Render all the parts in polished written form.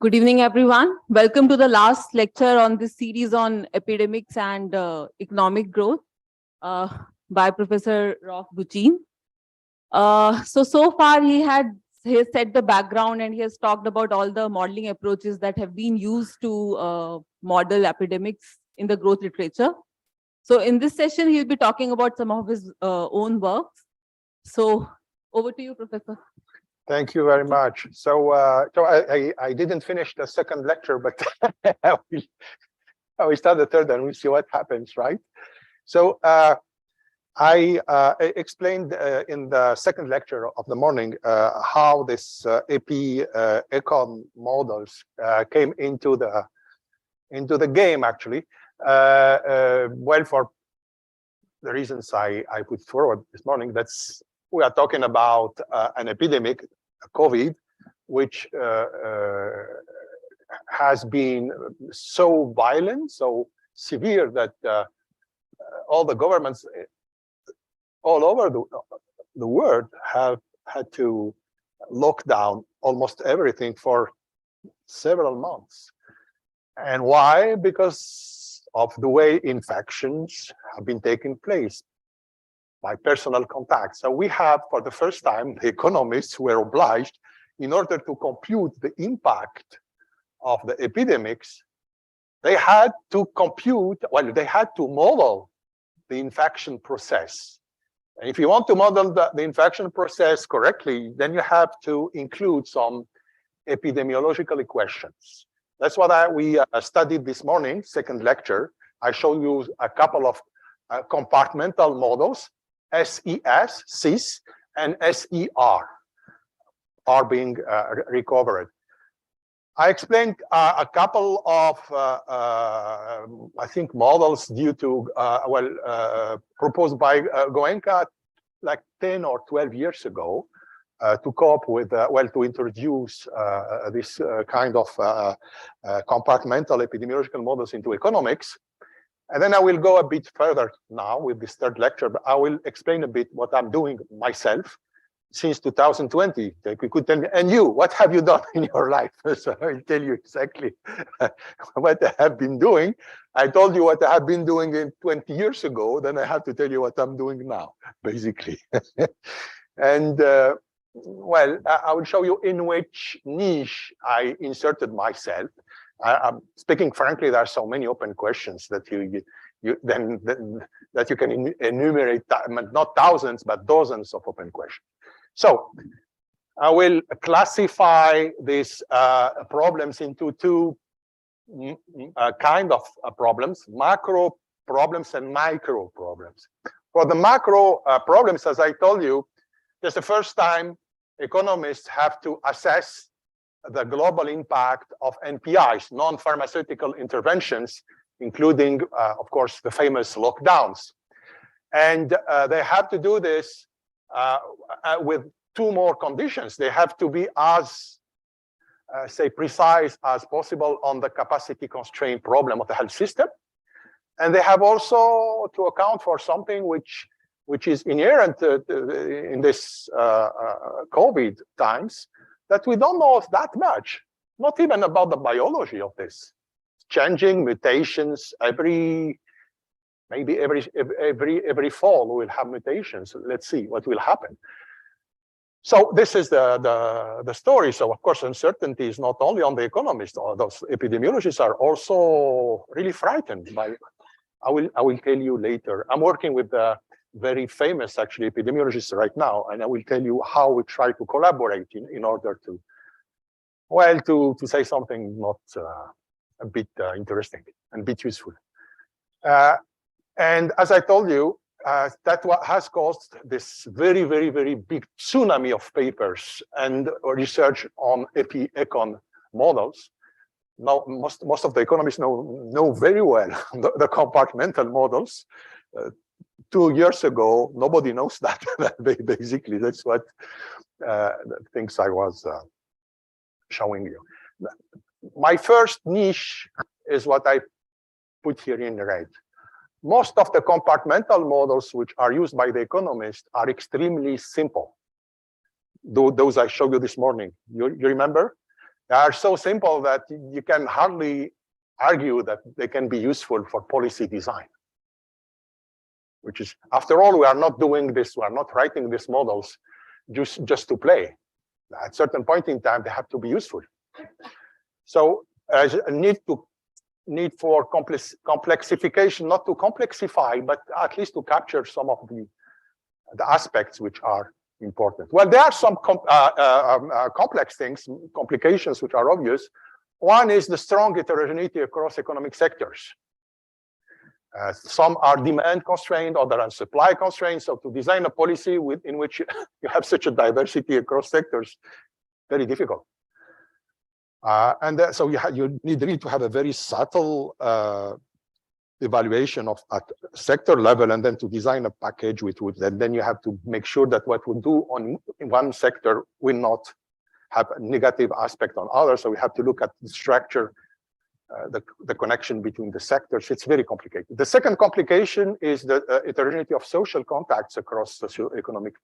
Good evening, everyone. Welcome to the last lecture on this series on epidemics and economic growth by Professor Raouf Boucekkine. So far he has set the background and he has talked about all the modeling approaches that have been used to model epidemics in the growth literature. So in this session, he'll be talking about some of his own works. So over to you, Professor. Thank you very much. So I didn't finish the second lecture, but I will start the third and we'll see what happens, right? So I explained in the second lecture of the morning how this Epi-econ models came into the game, actually. Well, for the reasons I put forward this morning, we are talking about an epidemic, COVID, which has been so violent, so severe that all the governments all over the world have had to lock down almost everything for several months. And why? Because of the way infections have been taking place by personal contact. So we have, for the first time, the economists were obliged, in order to compute the impact of the epidemics, they had to compute, well, they had to model the infection process. And if you want to model the infection process correctly, then you have to include some epidemiological equations. That's what we studied this morning, second lecture. I showed you a couple of compartmental models, SES, CIS, and SER are being recovered. I explained a couple of, I think, models due to, proposed by Goenka like 10 or 12 years ago to cope with, to introduce this kind of compartmental epidemiological models into economics. And then I will go a bit further now with this third lecture, but I will explain a bit what I'm doing myself since 2020. Like we could tell me, and you, what have you done in your life? So I'll tell you exactly what I have been doing. I told you what I have been doing 20 years ago, then I have to tell you what I'm doing now, basically. And well, I will show you in which niche I inserted myself. I'm speaking frankly, there are so many open questions that that you can enumerate, not thousands, but dozens of open questions. So I will classify these problems into two kind of problems, macro problems and micro problems. For the macro problems, as I told you, it's the first time economists have to assess the global impact of NPIs, non-pharmaceutical interventions, including, of course, the famous lockdowns. And they have to do this with two more conditions. They have to be as, say, precise as possible on the capacity constraint problem of the health system. And they have also to account for something which is inherent in this COVID times, that we don't know that much, not even about the biology of this. Changing mutations maybe every fall we'll have mutations. Let's see what will happen. So this is the story. So of course, uncertainty is not only on the economists. Those epidemiologists are also really frightened by. I will tell you later. I'm working with the very famous, actually, epidemiologists right now, and I will tell you how we try to collaborate in order to, well, to say something not a bit interesting and a bit useful. And as I told you, that's what has caused this very, very, very big tsunami of papers and research on Epi-econ models. Now, most of the economists know very well the compartmental models. 2 years ago, nobody knows that. Basically, that's what the things I was showing you. My first niche is what I put here in red. Most of the compartmental models which are used by the economists are extremely simple. Those I showed you this morning. You remember? They are so simple that you can hardly argue that they can be useful for policy design. Which is, after all, we are not doing this, we are not writing these models just to play. At a certain point in time, they have to be useful. So a need for complexification, not to complexify, but at least to capture some of the aspects which are important. Well, there are some complex things, complications which are obvious. One is the strong heterogeneity across economic sectors. Some are demand constrained, others are supply constrained. So to design a policy in which you have such a diversity across sectors, very difficult. So you need to have a very subtle evaluation at sector level, and then to design a package and then you have to make sure that what we do in one sector will not have a negative aspect on others. So we have to look at the structure, the connection between the sectors. It's very complicated. The second complication is the heterogeneity of social contacts across socioeconomic.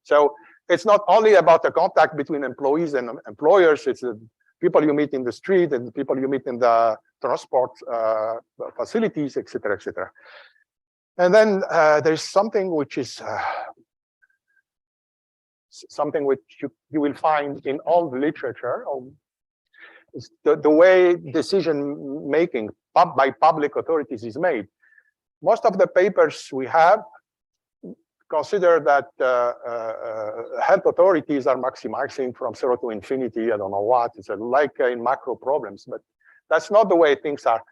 So it's not only about the contact between employees and employers, it's the people you meet in the street and the people you meet in the transport facilities, etc., etc. And then there's something which is something which you will find in all the literature. Is the way decision making by public authorities is made. Most of the papers we have consider that health authorities are maximizing from 0 to infinity. I don't know what. It's like in macro problems, but that's not the way things are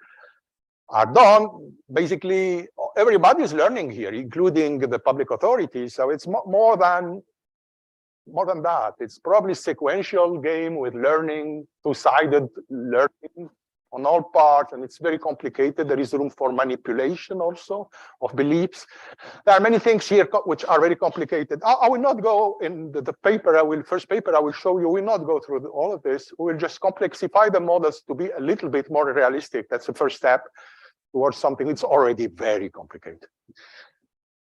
done. Basically, everybody is learning here, including the public authorities. So it's more than that. It's probably sequential game with learning, two-sided learning on all parts, and it's very complicated. There is room for manipulation also of beliefs. There are many things here which are very complicated. I will not go in the paper. First paper I will show you. We will not go through all of this. We will just complexify the models to be a little bit more realistic. That's the first step towards something that's already very complicated.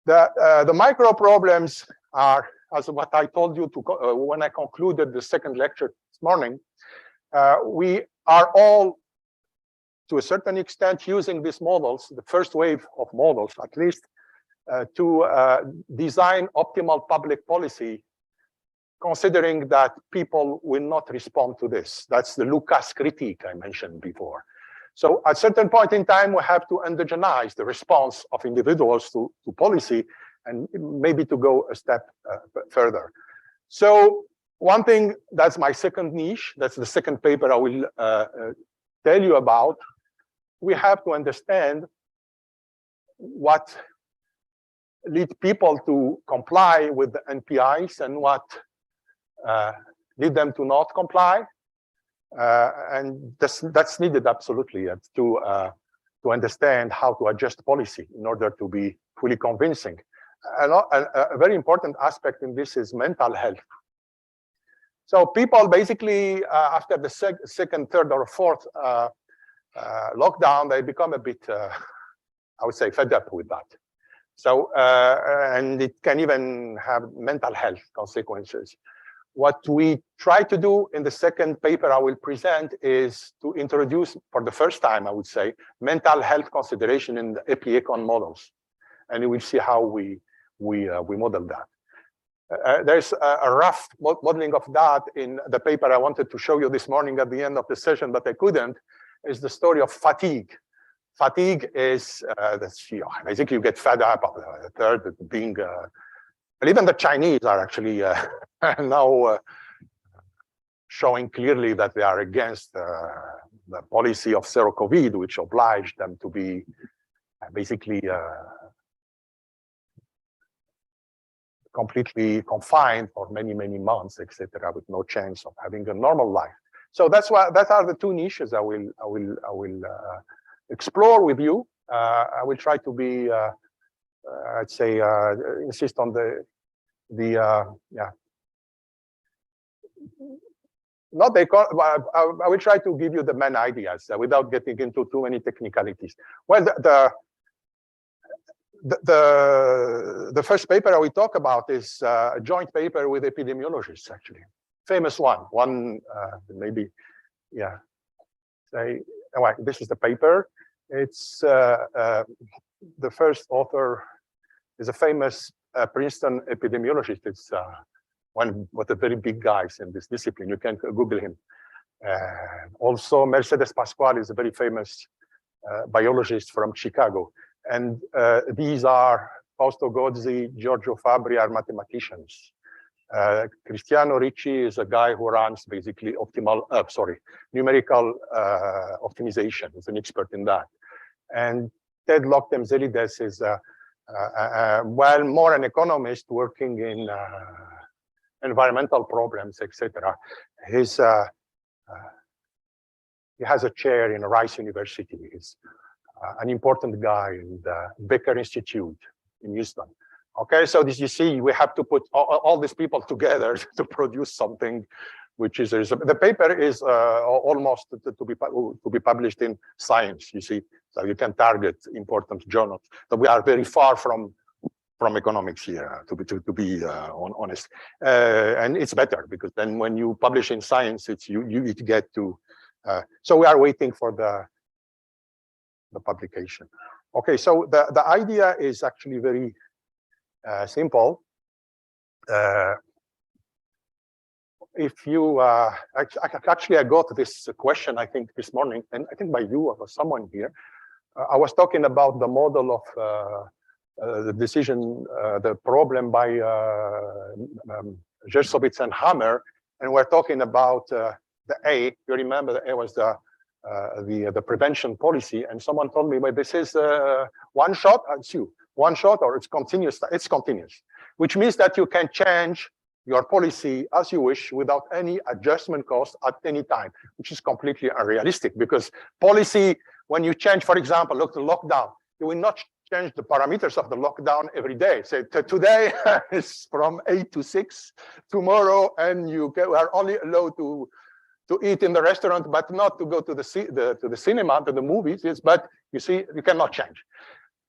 The micro problems are, as what I told you when I concluded the second lecture this morning, we are all, to a certain extent, using these models, the first wave of models at least, to design optimal public policy, considering that people will not respond to this. That's the Lucas critique I mentioned before. So at a certain point in time, we have to endogenize the response of individuals to policy, and maybe to go a step further. So one thing, that's my second niche, that's the second paper I will tell you about. We have to understand what lead people to comply with the NPIs and what lead them to not comply. And that's needed absolutely to understand how to adjust policy in order to be fully convincing. A very important aspect in this is mental health. So people basically, after the second, third, or fourth lockdown, they become a bit, I would say, fed up with that. So, and it can even have mental health consequences. What we try to do in the second paper I will present is to introduce, for the first time, I would say, mental health consideration in the Epi-econ models. And you will see how we model that. There's a rough modeling of that in the paper I wanted to show you this morning at the end of the session, but I couldn't, is the story of fatigue. Fatigue is, basically you get fed up of the third being, but even the Chinese are actually now showing clearly that they are against the policy of zero COVID, which obliged them to be basically completely confined for many, many months, etc., with no chance of having a normal life. So that are the two niches I will explore with you. I will try to be, I'd say, insist on I will try to give you the main ideas without getting into too many technicalities. Well, the first paper I will talk about is a joint paper with epidemiologists, actually. Famous one maybe yeah. Well, this is the paper. It's the first author is a famous Princeton epidemiologist. It's one of the very big guys in this discipline. You can Google him. Also, Mercedes Pascual is a very famous biologist from Chicago. And these are Fausto Gozzi, Giorgio Fabri are mathematicians. Cristiano Ricci is a guy who runs basically numerical optimization. He's an expert in that. And Ted Loctem-Zelides is well, more an economist working in environmental problems, etc. He has a chair in Rice University. He's an important guy in the Becker Institute in Houston. Okay, so this, you see, we have to put all these people together to produce something, which is the paper is almost to be published in Science. You see, so you can target important journals. So we are very far from economics here, to be honest, and it's better because then when you publish in Science, it's you get to. So we are waiting for the publication. Okay, so the idea is actually very simple. If you actually, I got this question, I think this morning, and I think by you or someone here. I was talking about the model of the decision, the problem by Gersowitz and Hammer, and we're talking about the A. You remember the A was the prevention policy, and someone told me, well, this is one shot, it's you. One shot, or it's continuous. It's continuous, which means that you can change your policy as you wish without any adjustment cost at any time, which is completely unrealistic because policy, when you change, for example, look, the lockdown, you will not change the parameters of the lockdown every day. Say today is from 8 to 6, tomorrow, and you are only allowed to eat in the restaurant, but not to go to the cinema, to the movies. Yes, but you see, you cannot change.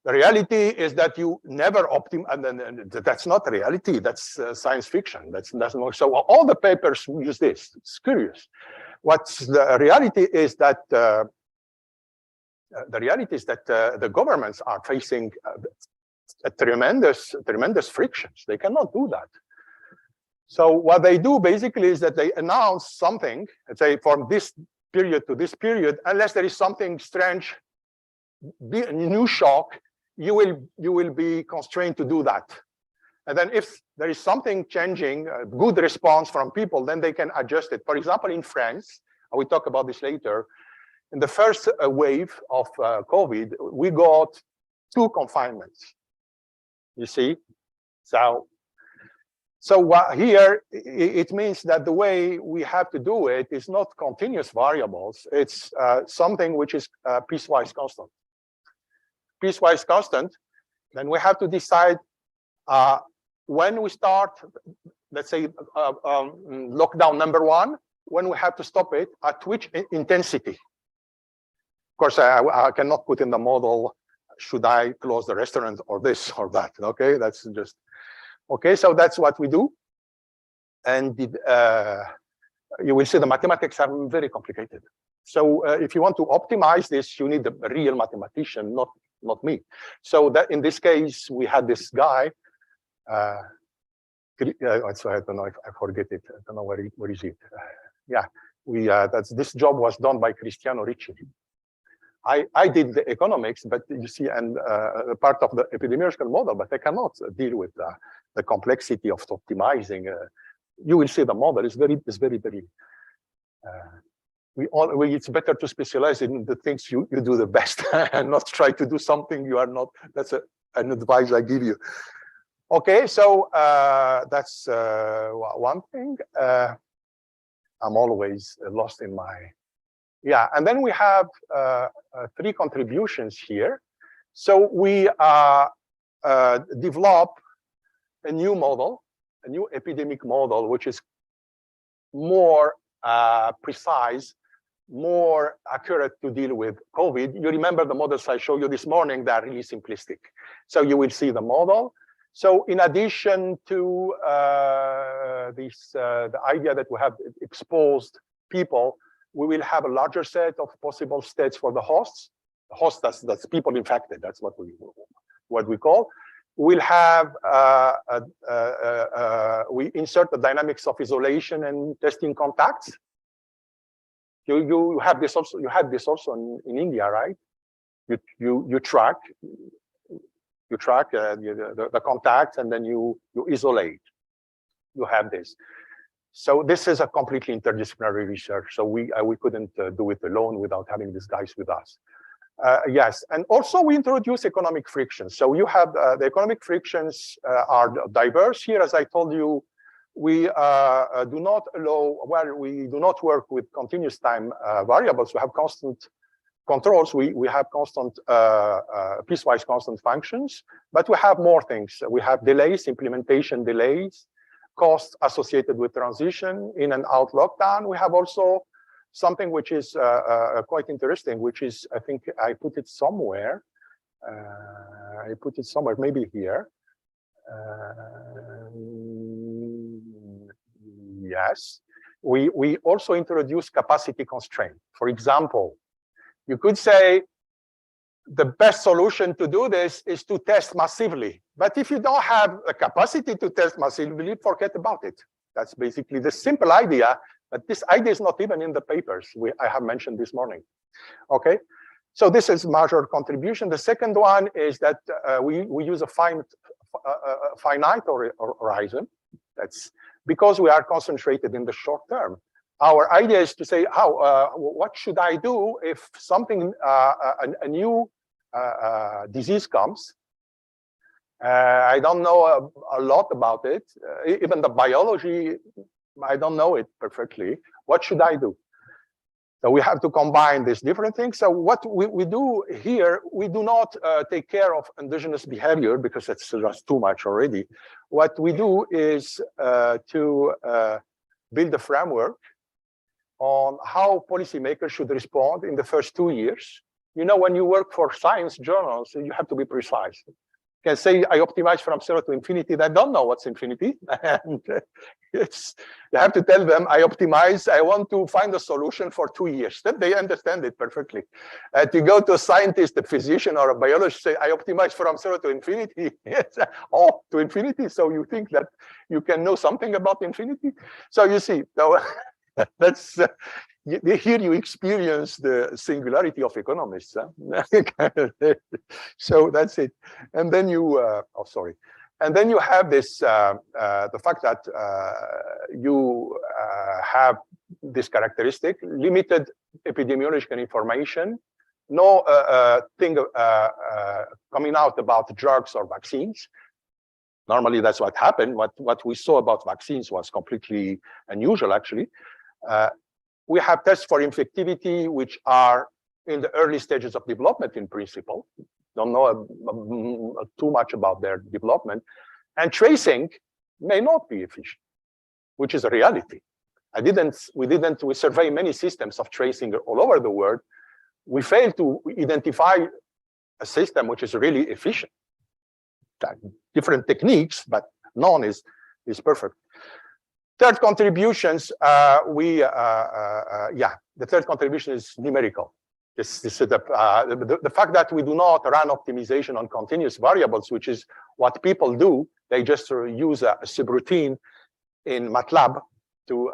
The reality is that you never optimize, and that's not reality. That's science fiction. That's not. So all the papers use this. It's curious. What's the reality is that the governments are facing tremendous frictions. They cannot do that. So what they do basically is that they announce something, let's say from this period to this period, unless there is something strange, new shock. You will be constrained to do that. And then if there is something changing, a good response from people, then they can adjust it. For example, in France, I will talk about this later, in the first wave of COVID, we got 2 confinements, you see? So here, it means that the way we have to do it is not continuous variables. It's something which is piecewise constant. Piecewise constant, then we have to decide when we start, let's say, lockdown number 1, when we have to stop it, at which intensity. Of course, I cannot put in the model, should I close the restaurant or this or that, okay? That's just, okay, so that's what we do. And you will see the mathematics are very complicated. So if you want to optimize this, you need a real mathematician, not me. So that in this case, we had this guy. So I don't know if I forget it. I don't know where is it. Yeah, this job was done by Cristiano Ricci. I did the economics, but you see, and part of the epidemiological model, but I cannot deal with the complexity of optimizing. You will see the model is very. It's better to specialize in the things you do the best and not try to do something you are not. That's an advice I give you. Okay, so that's one thing. I'm always lost in my. Yeah, and then we have 3 contributions here. So we develop a new model, a new epidemic model, which is more precise, more accurate to deal with COVID. You remember the models I showed you this morning, they're really simplistic. So you will see the model. So in addition to the idea that we have exposed people, we will have a larger set of possible states for the hosts. The host, that's people infected. That's what we call. We'll have we insert the dynamics of isolation and testing contacts. You have this also. You had this also in India, right? You track the contacts, and then you isolate. You have this. So this is a completely interdisciplinary research. So we couldn't do it alone without having these guys with us. Yes, and also we introduce economic frictions. So you have the economic frictions are diverse here. As I told you, we do not allow, well, we do not work with continuous time variables. We have constant controls. We have constant piecewise constant functions, but we have more things. We have delays, implementation delays, costs associated with transition, in and out lockdown. We have also something which is quite interesting, which is, I think I put it somewhere. Maybe here. Yes, we also introduce capacity constraint. For example, you could say the best solution to do this is to test massively. But if you don't have a capacity to test massively, forget about it. That's basically the simple idea. But this idea is not even in the papers I have mentioned this morning. Okay, so this is measured contribution. The second one is that we use a finite horizon. That's because we are concentrated in the short term. Our idea is to say, what should I do if something, a new disease comes? I don't know a lot about it. Even the biology, I don't know it perfectly. What should I do? So we have to combine these different things. So what we do here, we do not take care of endogenous behavior because it's just too much already. What we do is to build a framework on how policymakers should respond in the first 2 years. You know, when you work for science journals, you have to be precise. You can say, I optimize from 0 to infinity. They don't know what's infinity. And you have to tell them, I optimize, I want to find a solution for 2 years. Then they understand it perfectly. To go to a scientist, a physician, or a biologist, say, I optimize from 0 to infinity. Oh, to infinity? So you think that you can know something about infinity? So you see, that's here you experience the singularity of economists. Huh? So that's it. And then you, and then you have this, the fact that you have this characteristic, limited epidemiological information, no thing coming out about drugs or vaccines. Normally, that's what happened. What we saw about vaccines was completely unusual, actually. We have tests for infectivity, which are in the early stages of development in principle. Don't know too much about their development. And tracing may not be efficient, which is a reality. We survey many systems of tracing all over the world. We failed to identify a system which is really efficient. Different techniques, but none is perfect. Third contributions, the third contribution is numerical. This is the fact that we do not run optimization on continuous variables, which is what people do. They just use a subroutine in MATLAB to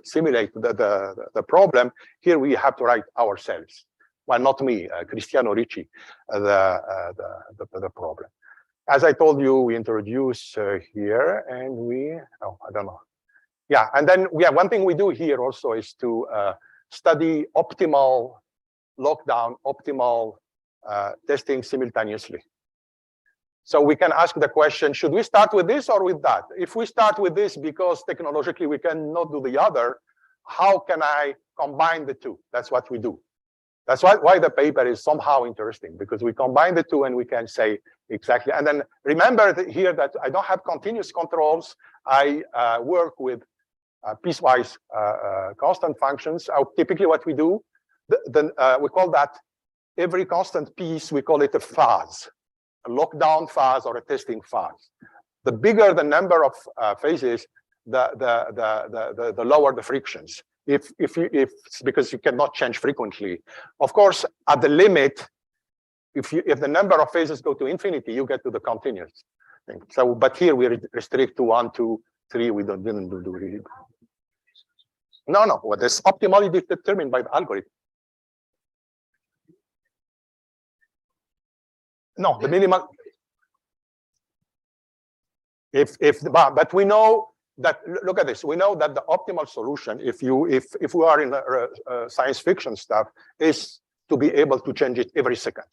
simulate the problem. Here we have to write ourselves. Well, not me, Cristiano Ricci, the problem. As I told you, we introduce here, and I don't know. Yeah, and then one thing we do here also is to study optimal lockdown, optimal testing simultaneously. So we can ask the question, should we start with this or with that? If we start with this because technologically we cannot do the other, how can I combine the two? That's what we do. That's why the paper is somehow interesting, because we combine the two and we can say exactly. And then remember here that I don't have continuous controls. I work with piecewise constant functions. Typically what we do, we call that every constant piece, we call it a phase, a lockdown phase or a testing phase. The bigger the number of phases, the lower the frictions. if it's because you cannot change frequently. Of course, at the limit, if the number of phases go to infinity, you get to the continuous thing. So, but here we restrict to 1, 2, 3. We didn't do really. No. Well, this optimally determined by the algorithm. No, the minimal. But we know that, look at this. We know that the optimal solution, if we are in science fiction stuff, is to be able to change it every second.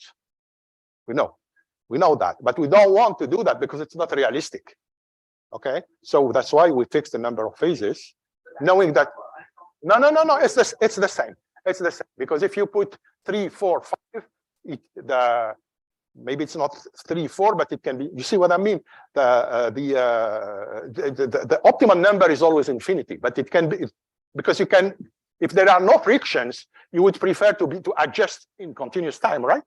We know that, but we don't want to do that because it's not realistic. Okay, so that's why we fix the number of phases, knowing that no, it's the same. It's the same, because if you put 3, 4, 5, maybe it's not 3, 4, but it can be. You see what I mean? The optimal number is always infinity, but it can be, because you can, if there are no frictions, you would prefer to adjust in continuous time, right?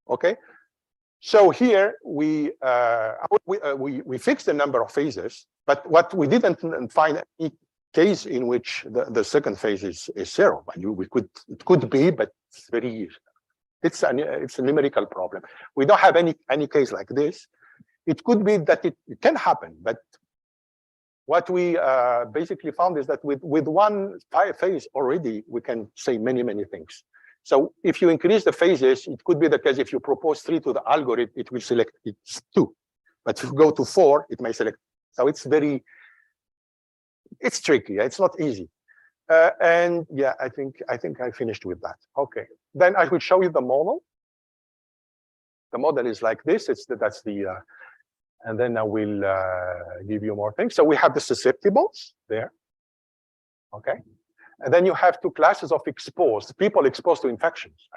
Okay. So here we fix the number of phases, but what we didn't find any case in which the second phase is 0. It could be, but it's very. It's a numerical problem. We don't have any case like this. It could be that it can happen, but what we basically found is that with one phase already, we can say many things. So if you increase the phases, it could be the case if you propose 3 to the algorithm, it will select it's 2. But if you go to 4, it may select. So it's tricky. It's not easy. And yeah, I think I finished with that. Okay. Then I will show you the model. The model is like this. That's the and then I will give you more things. So we have the susceptibles there. Okay. And then you have 2 classes of people exposed to infections.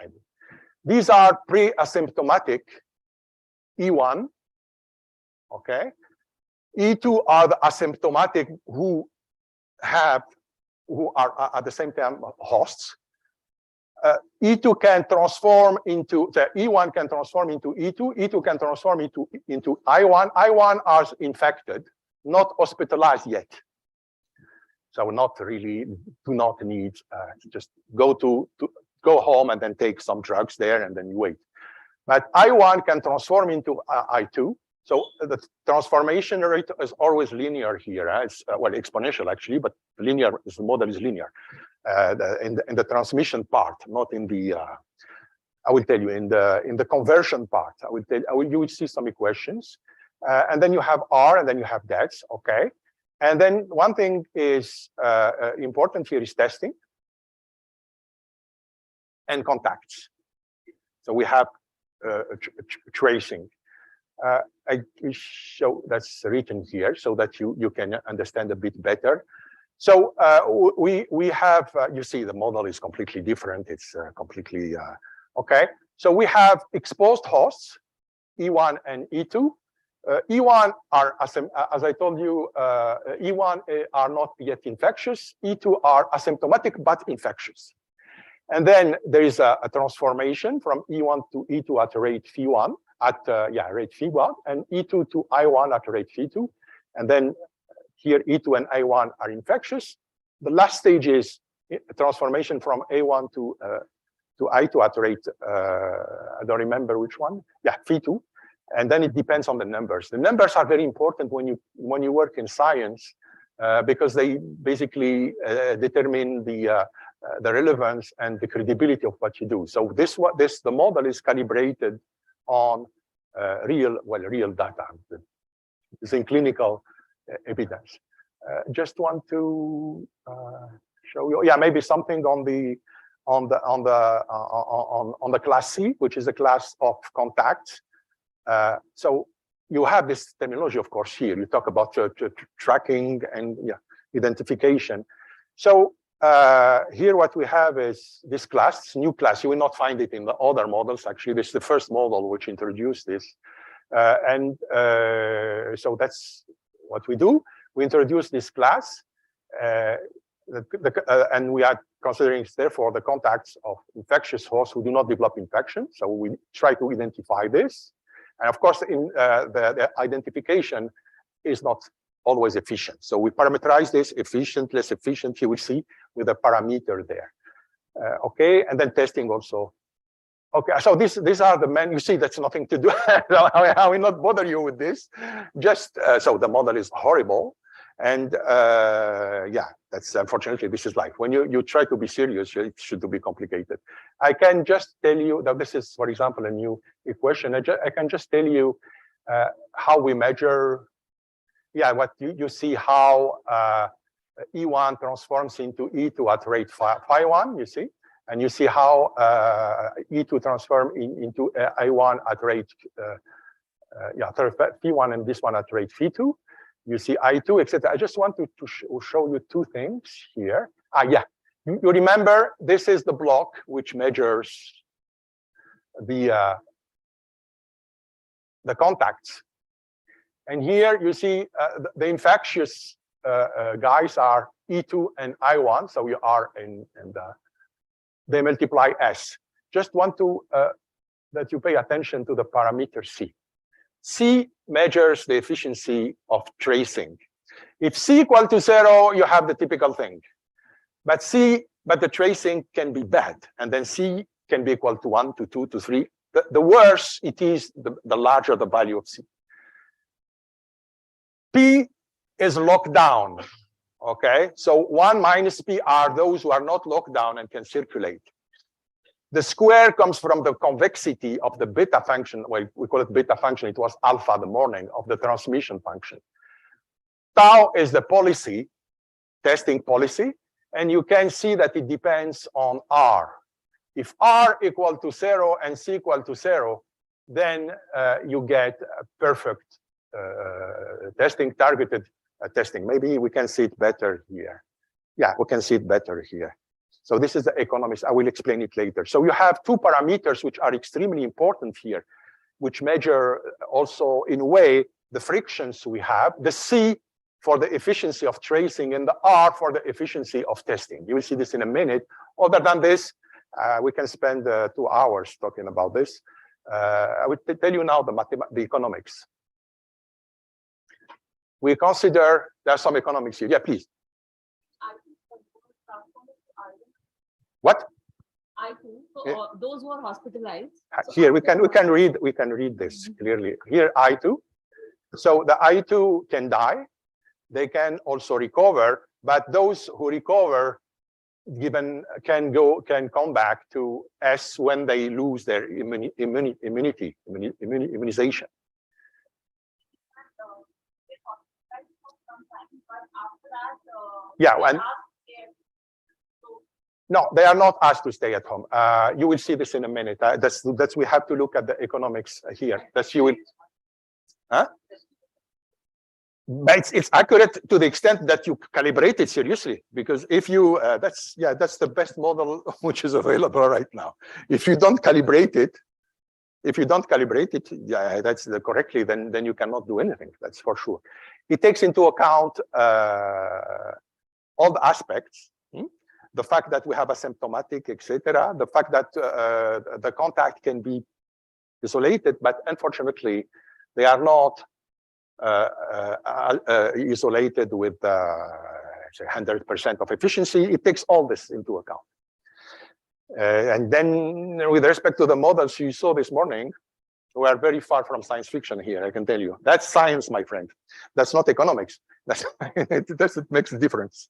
These are pre-asymptomatic E1. Okay. E2 are the asymptomatic who are at the same time hosts. E2 can transform into the E1 can transform into E2. E2 can transform into I1. I1 are infected, not hospitalized yet. So not really, do not need just go home and then take some drugs there and then you wait. But I1 can transform into I2. So the transformation rate is always linear here. It's well, exponential actually, but linear. The model is linear in the transmission part, not in the. I will tell you in the conversion part. You will see some equations, and then you have R, and then you have deaths. Okay, and then one thing is important here is testing and contacts. So we have tracing. I show that's written here so that you can understand a bit better. So we have, you see the model is completely different. It's completely, okay. So we have exposed hosts, E1 and E2. E1 are, as I told you, E1 are not yet infectious. E2 are asymptomatic but infectious. And then there is a transformation from E1 to E2 at rate phi1. Rate phi1, and E2 to I1 at rate phi2. And then here E2 and I1 are infectious. The last stage is transformation from A1 to I2 at rate, I don't remember which one. Yeah, phi2. And then it depends on the numbers. The numbers are very important when you work in science because they basically determine the relevance and the credibility of what you do. So the model is calibrated on real data. It's in clinical evidence. Just want to show you, maybe something on the class C, which is a class of contacts. So you have this terminology, of course, here. You talk about tracking and identification. So here what we have is this class, new class. You will not find it in the other models. Actually, this is the first model which introduced this. So that's what we do. We introduce this class, and we are considering, therefore, the contacts of infectious hosts who do not develop infection. So we try to identify this. And of course, in the identification is not always efficient. So we parameterize this efficient, less efficient. You will see with a parameter there. Okay, and then testing also. Okay, so these are the men. You see, that's nothing to do. I will not bother you with this. Just so the model is horrible, and yeah, that's unfortunately this is life. When you try to be serious, it should be complicated. I can just tell you that this is, for example, a new equation. I can just tell you how we measure. Yeah, what you see how E1 transforms into E2 at rate phi1. You see. And you see how E2 transform into I1 at rate, Phi1 and this one at rate Phi2. You see I2, etc. I just want to show you two things here. Yeah, you remember this is the block which measures the contacts. And here you see the infectious guys are E2 and I1. So you are in the they multiply S. Just want to that you pay attention to the parameter C. C measures the efficiency of tracing. If C equal to 0, you have the typical thing. But the tracing can be bad, and then C can be equal to 1, to 2, to 3. The worse it is, the larger the value of C. P is locked down. Okay, so 1 minus P are those who are not locked down and can circulate. The square comes from the convexity of the beta function. Well, we call it beta function. It was alpha the morning of the transmission function. Tau is the policy, testing policy, and you can see that it depends on R. If R equal to 0 and C equal to 0, then you get a perfect testing, targeted testing. Maybe we can see it better here. Yeah, we can see it better here. So this is the economics. I will explain it later. So you have two parameters which are extremely important here, which measure also in a way the frictions we have, the C for the efficiency of tracing and the R for the efficiency of testing. You will see this in a minute. Other than this, we can spend 2 hours talking about this. I will tell you now the economics. We consider there's some economics here. Yeah, please. What? I2. So those who are hospitalized. Here we can read this clearly. Here I2. So the I2 can die. They can also recover, but those who recover can come back to S when they lose their immunization. Yeah, and no, they are not asked to stay at home. You will see this in a minute. That's we have to look at the economics here. That's you will. Huh? But it's accurate to the extent that you calibrate it seriously, because if you that's the best model which is available right now. If you don't calibrate it, yeah, that's correctly, then you cannot do anything. That's for sure. It takes into account all the aspects, the fact that we have asymptomatic, etc., the fact that the contact can be isolated, but unfortunately, they are not isolated with 100% of efficiency. It takes all this into account. And then with respect to the models you saw this morning, we are very far from science fiction here, I can tell you. That's science, my friend. That's not economics. It makes a difference.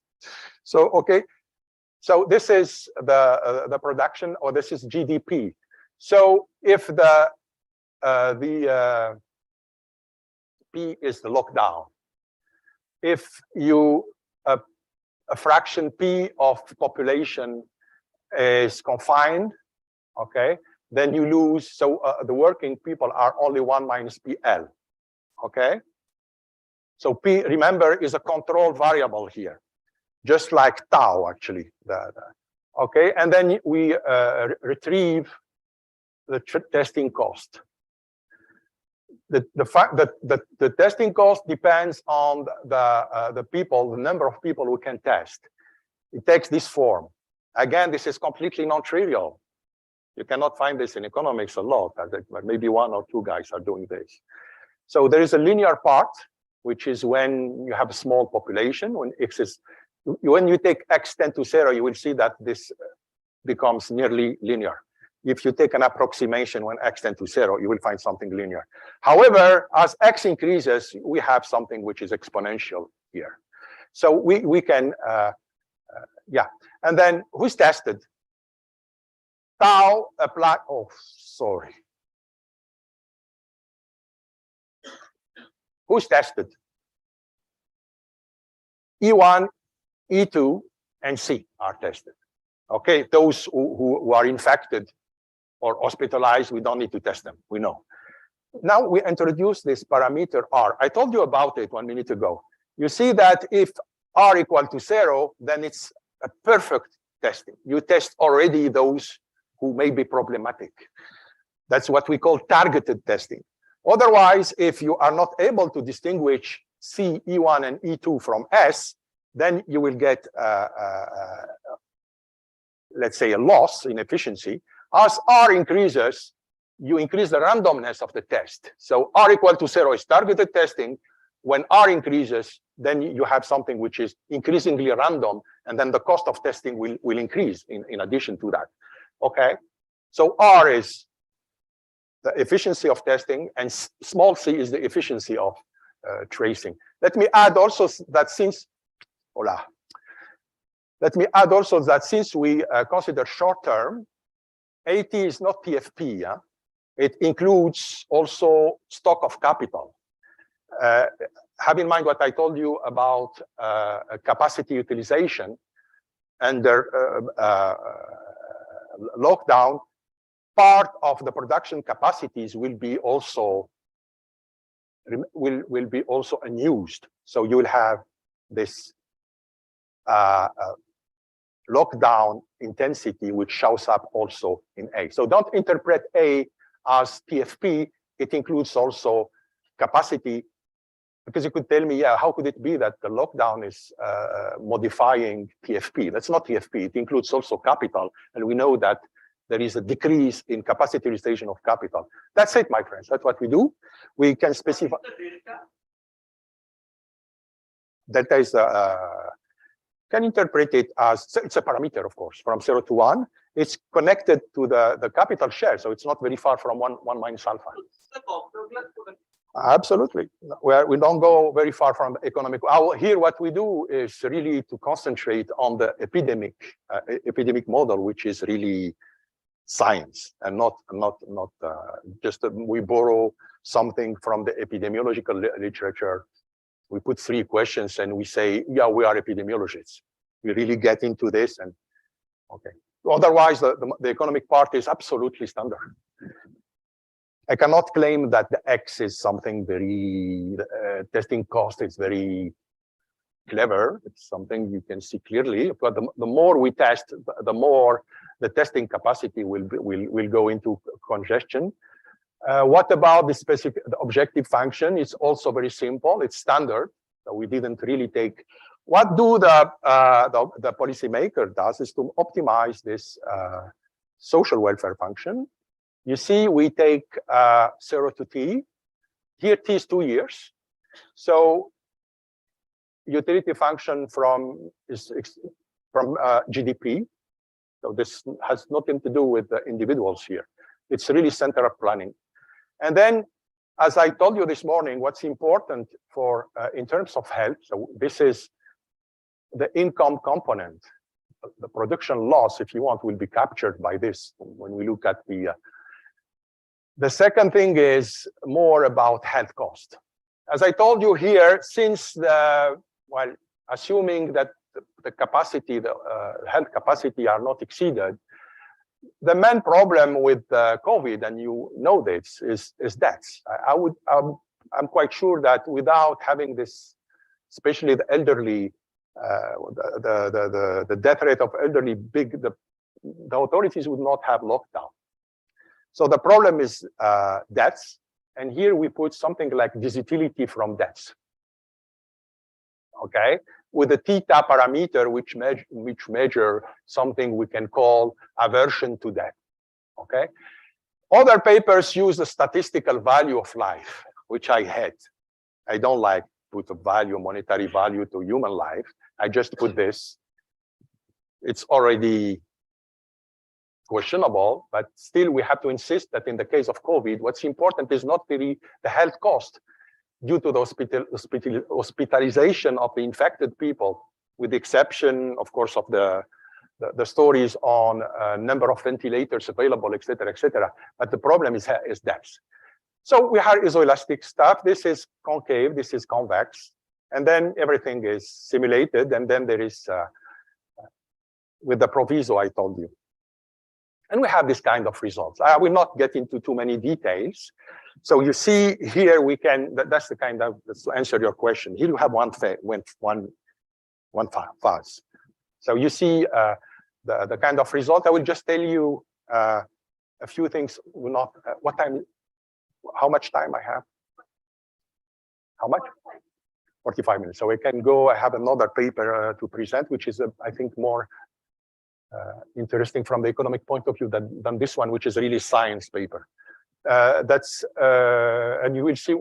So, okay. So this is the production, or this is GDP. So if the P is the lockdown, if you a fraction P of population is confined, okay, then you lose. So the working people are only 1 minus PL, okay. So P, remember, is a control variable here, just like tau actually. Okay, and then we retrieve the testing cost. The fact that the testing cost depends on the people, the number of people who can test. It takes this form. Again, this is completely non-trivial. You cannot find this in economics a lot. Maybe 1 or 2 guys are doing this. So there is a linear part, which is when you have a small population, when X is when you take x tend to 0, you will see that this becomes nearly linear. If you take an approximation when x tend to 0, you will find something linear. However, as x increases, we have something which is exponential here. So we can, yeah. And then who's tested? Tau apply, oh, sorry. Who's tested? E1, E2, and C are tested. Okay, those who are infected or hospitalized, we don't need to test them, we know. Now we introduce this parameter R. I told you about it 1 minute ago. You see that if R equal to 0, then it's a perfect testing. You test already those who may be problematic. That's what we call targeted testing. Otherwise, if you are not able to distinguish C, E1, and E2 from S, then you will get, let's say, a loss in efficiency. As R increases, you increase the randomness of the test. So R equal to 0 is targeted testing. When R increases, then you have something which is increasingly random, and then the cost of testing will increase in addition to that. Okay, so R is the efficiency of testing, and small c is the efficiency of tracing. Let me add also that since we consider short term, AT is not PFP. Yeah? It includes also stock of capital. Have in mind what I told you about capacity utilization and the lockdown. Part of the production capacities will be also unused. So you will have this lockdown intensity, which shows up also in A. So don't interpret A as PFP. It includes also capacity, because you could tell me, yeah, how could it be that the lockdown is modifying PFP? That's not PFP. It includes also capital, and we know that there is a decrease in capacity utilization of capital. That's it, my friends. That's what we do. We can specify. Delta is can interpret it as, it's a parameter, of course, from 0 to 1. It's connected to the capital share, so it's not very far from 1 minus alpha. Absolutely. We don't go very far from the economic. Here, what we do is really to concentrate on the epidemic model, which is really science and not just we borrow something from the epidemiological literature. We put 3 questions and we say, yeah, we are epidemiologists. We really get into this, and okay. Otherwise, the economic part is absolutely standard. I cannot claim that the X is something very, testing cost is very clever. It's something you can see clearly, but the more we test, the more the testing capacity will go into congestion. What about the specific objective function? It's also very simple. It's standard. So we didn't really take. What do the policymaker does is to optimize this social welfare function. You see, we take 0 to t. Here, t is 2 years. So utility function from GDP. So this has nothing to do with the individuals here. It's really center of planning. And then, as I told you this morning, what's important for in terms of health, so this is the income component. The production loss, if you want, will be captured by this when we look at the second thing is more about health cost. As I told you here, since assuming that the capacity, the health capacity are not exceeded, the main problem with COVID, and you know this, is deaths. I'm quite sure that without having this, especially the elderly, the death rate of elderly big, the authorities would not have lockdown. So the problem is deaths, and here we put something like disability from deaths. Okay, with the theta parameter, which measure something we can call aversion to death. Okay, other papers use the statistical value of life, which I hate. I don't like put a value, monetary value to human life. I just put this. It's already questionable, but still we have to insist that in the case of COVID, what's important is not really the health cost due to the hospitalization of the infected people, with the exception, of course, of the stories on number of ventilators available, et cetera, but the problem is deaths. So we have isoelastic stuff. This is concave, this is convex, and then everything is simulated, and then there is, with the proviso I told you. And we have this kind of results. I will not get into too many details. So you see here we can, that's the kind of, to answer your question. Here you have one phase. So you see the kind of result. I will just tell you a few things. Will not, what time, how much time I have? How much? 45 minutes. So we can go, I have another paper to present, which is, I think, more interesting from the economic point of view than this one, which is really science paper. That's and you will see.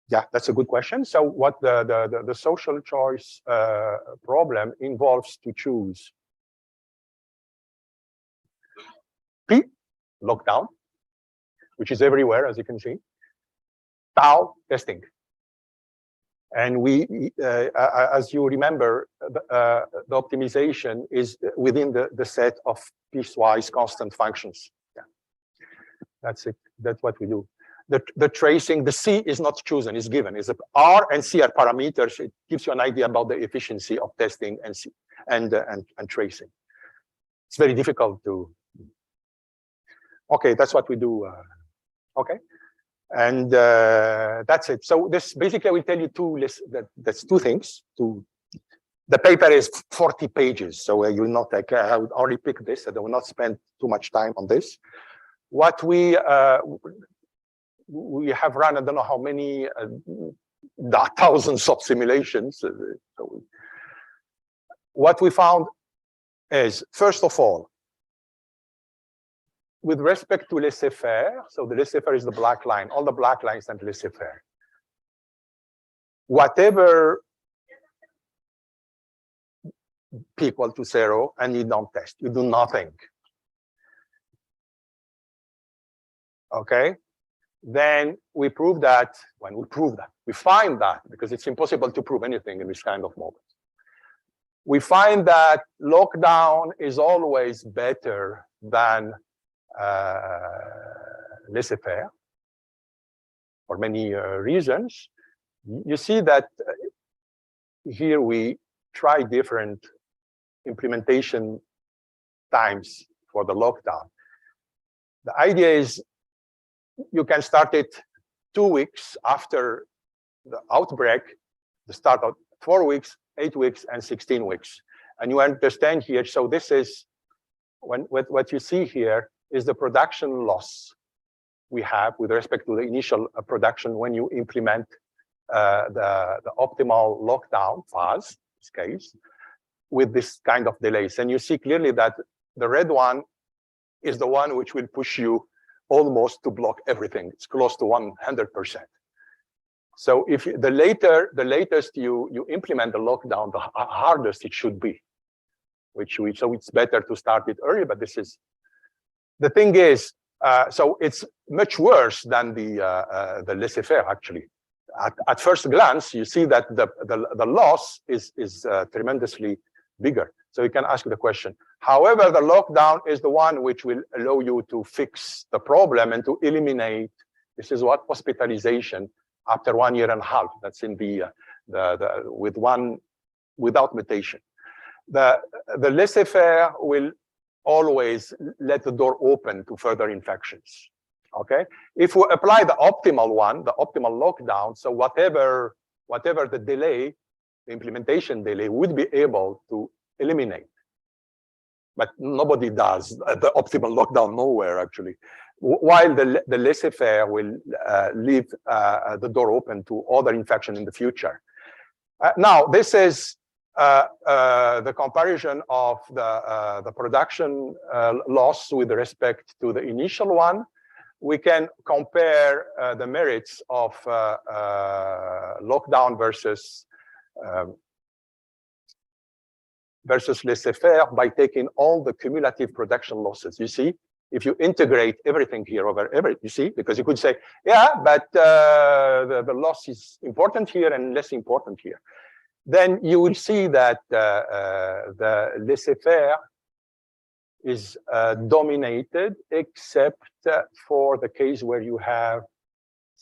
Yeah, that's a good question. So what the social choice problem involves to choose P, lockdown, which is everywhere, as you can see, tau, testing. And we, as you remember, the optimization is within the set of piecewise constant functions. Yeah. That's it. That's what we do. The tracing, the C is not chosen, it's given. It's R and C are parameters. It gives you an idea about the efficiency of testing and tracing. It's very difficult to. Okay, that's what we do. Okay. And that's it. So this basically I will tell you that's two things. The paper is 40 pages, so you will not like I would only pick this. I will not spend too much time on this. What we have run, I don't know how many thousands of simulations. So what we found is, first of all, with respect to laissez-faire, so the laissez-faire is the black line, all the black lines and laissez-faire. Whatever p equal to 0, and you don't test, you do nothing. Okay, then we prove that, when we prove that, we find that, because it's impossible to prove anything in this kind of moment. We find that lockdown is always better than laissez-faire for many reasons. You see that here we try different implementation times for the lockdown. The idea is you can start it 2 weeks after the outbreak, the start of 4 weeks, 8 weeks, and 16 weeks. And you understand here, so this is what you see here is the production loss we have with respect to the initial production when you implement the optimal lockdown phase, in this case, with this kind of delays. And you see clearly that the red one is the one which will push you almost to block everything. It's close to 100%. So if the latest you implement the lockdown, the hardest it should be. So it's better to start it early, but this is. The thing is, so it's much worse than the laissez-faire, actually. At first glance, you see that the loss is tremendously bigger. So you can ask the question. However, the lockdown is the one which will allow you to fix the problem and to eliminate, this is what, hospitalization after 1.5 years. That's in without mutation. The laissez-faire will always let the door open to further infections. Okay, if we apply the optimal one, the optimal lockdown, so whatever the delay, the implementation delay, would be able to eliminate. But nobody does the optimal lockdown nowhere, actually. While the laissez-faire will leave the door open to other infection in the future. Now, this is the comparison of the production loss with respect to the initial one. we can compare the merits of lockdown versus laissez-faire by taking all the cumulative production losses. You see, if you integrate everything here over every, you see, because you could say, yeah, but the loss is important here and less important here. Then you will see that the laissez-faire is dominated, except for the case where you have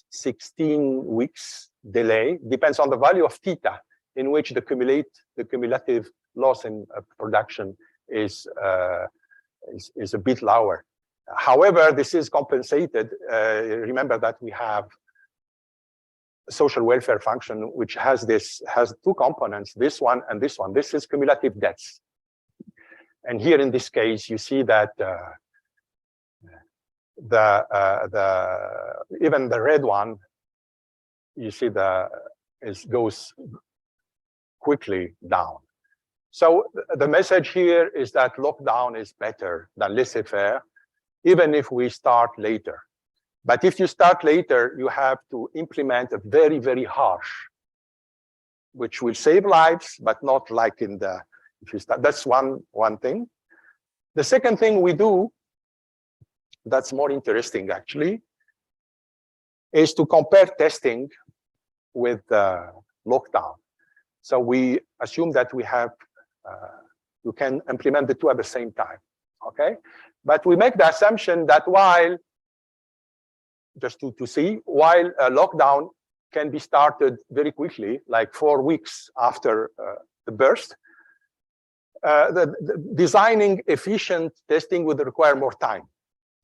16 weeks delay, depends on the value of theta, in which the cumulative loss in production is a bit lower. However, this is compensated. Remember that we have a social welfare function which has two components, this one and this one. This is cumulative deaths. And here in this case, you see that even the red one, you see goes quickly down. So the message here is that lockdown is better than laissez-faire, even if we start later. But if you start later, you have to implement a very, very harsh, which will save lives, but not like in the, if you start, that's one thing. The second thing we do, that's more interesting actually, is to compare testing with lockdown. So we assume that we have, you can implement the two at the same time, okay? But we make the assumption that while, just to see, while lockdown can be started very quickly, like 4 weeks after the burst, the designing efficient testing would require more time,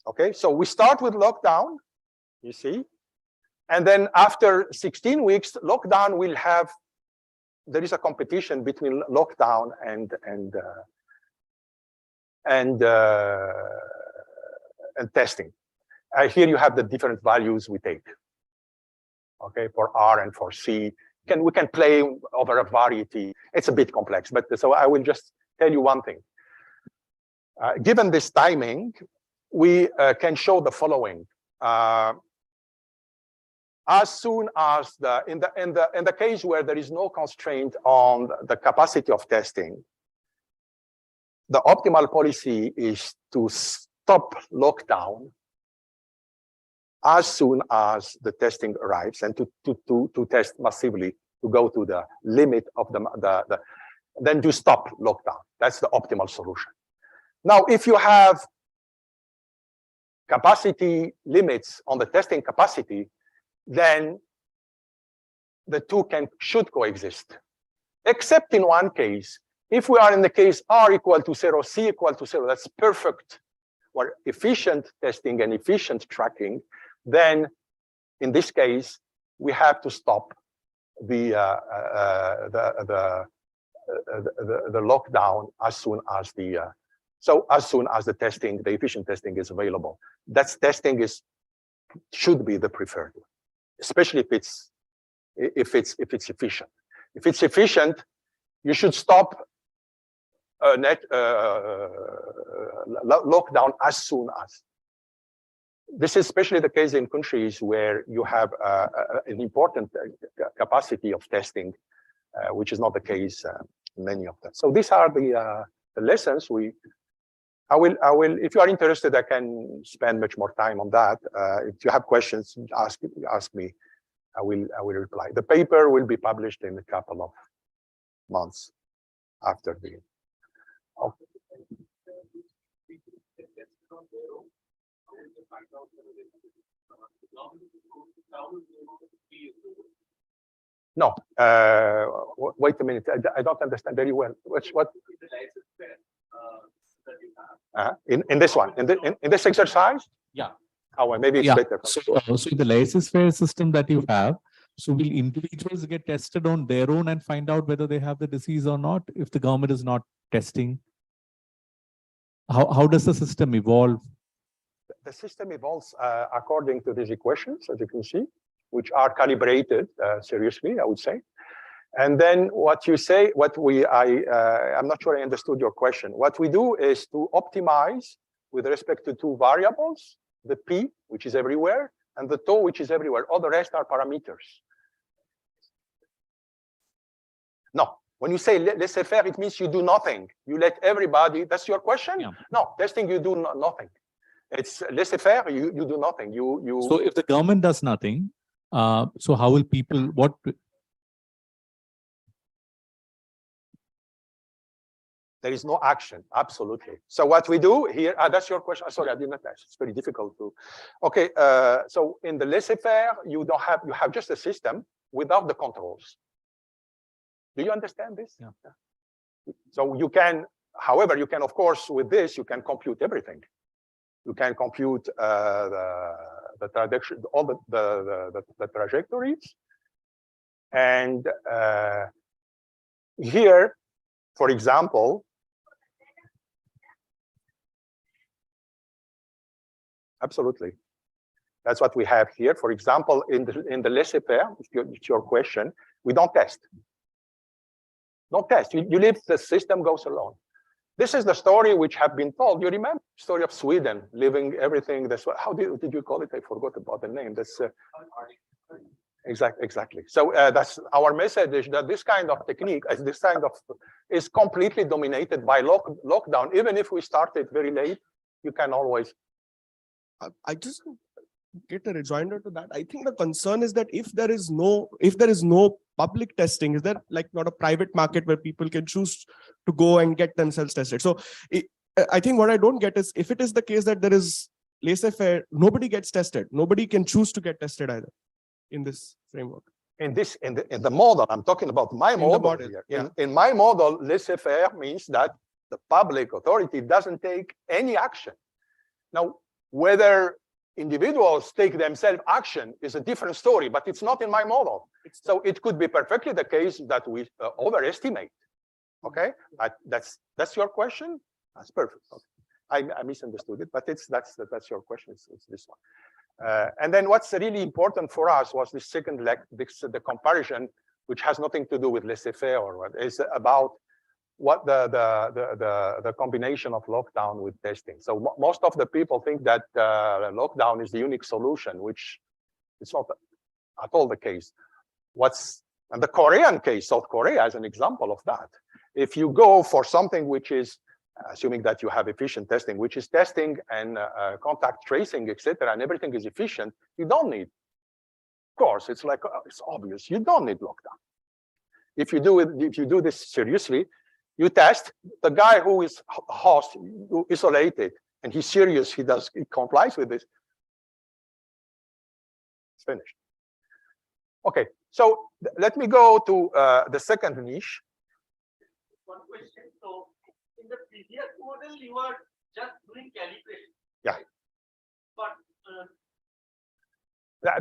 okay? So we start with lockdown, you see, and then after 16 weeks, lockdown will have, there is a competition between lockdown and testing. Here you have the different values we take, okay, for R and for C. We can play over a variety. It's a bit complex, but so I will just tell you one thing. Given this timing, we can show the following. As soon as in the case where there is no constraint on the capacity of testing, the optimal policy is to stop lockdown as soon as the testing arrives, and to test massively, to go to the limit of then to stop lockdown. That's the optimal solution. Now, if you have capacity limits on the testing capacity, then the two should coexist, except in one case. If we are in the case R equal to 0, C equal to 0, that's perfect, where efficient testing and efficient tracking, then in this case, we have to stop the lockdown as soon as the testing, the efficient testing is available. That testing should be the preferred, especially if it's efficient. If it's efficient, you should stop lockdown as soon as. This is especially the case in countries where you have an important capacity of testing, which is not the case in many of them. So these are the lessons. I will. If you are interested, I can spend much more time on that. If you have questions, ask me. I will reply. The paper will be published in a couple of months after the. Okay. No. Wait a minute. I don't understand very well. What? In this one, in this exercise? Yeah. Oh, well, maybe it's better. So in the laissez-faire system that you have, so will individuals get tested on their own and find out whether they have the disease or not if the government is not testing? How does the system evolve? The system evolves according to these equations, as you can see, which are calibrated seriously, I would say. And then what you say, I'm not sure I understood your question. What we do is to optimize with respect to two variables, the P, which is everywhere, and the tau, which is everywhere. All the rest are parameters. No, when you say laissez-faire, it means you do nothing. You let everybody, that's your question? Yeah. No, testing, you do nothing. It's laissez-faire, you do nothing. So if the government does nothing, so how will people, there is no action, absolutely. So what we do here, that's your question. Sorry, I did not ask. It's very difficult to. Okay, so in the laissez-faire, you have just a system without the controls. Do you understand this? Yeah. So you can, however, you can, of course, with this, you can compute everything. You can compute the trajectory, all the trajectories. And here, for example, absolutely. That's what we have here. For example, in the laissez-faire, it's your question, we don't test. Don't test. You leave the system goes alone. This is the story which have been told. You remember the story of Sweden leaving everything. That's what. How did you call it? I forgot about the name. That's exactly. So that's our message is that this kind of technique, this kind of, is completely dominated by lockdown. Even if we started very late, you can always. I just get a rejoinder to that. I think the concern is that if there is no public testing, is there like not a private market where people can choose to go and get themselves tested? So I think what I don't get is if it is the case that there is laissez-faire, nobody gets tested. Nobody can choose to get tested either in this framework. In the model, I'm talking about my model here. Yeah. In my model, laissez-faire means that the public authority doesn't take any action. Now, whether individuals take themselves action is a different story, but it's not in my model. So it could be perfectly the case that we overestimate. Okay, that's your question. That's perfect. Okay. I misunderstood it, but that's your question. It's this one. And then what's really important for us was this second leg, the comparison, which has nothing to do with laissez-faire or what is about what the combination of lockdown with testing. So most of the people think that lockdown is the unique solution, which it's not at all the case. And the Korean case, South Korea, is an example of that. If you go for something which is, assuming that you have efficient testing, which is testing and contact tracing, etc., and everything is efficient, you don't need. Of course, it's like it's obvious. You don't need lockdown. If you do this seriously, you test the guy who is host, who isolated, and he's serious. He complies with this. It's finished. Okay, so let me go to the second niche. One question. So, in the previous model, you were just doing calibration. Yeah. But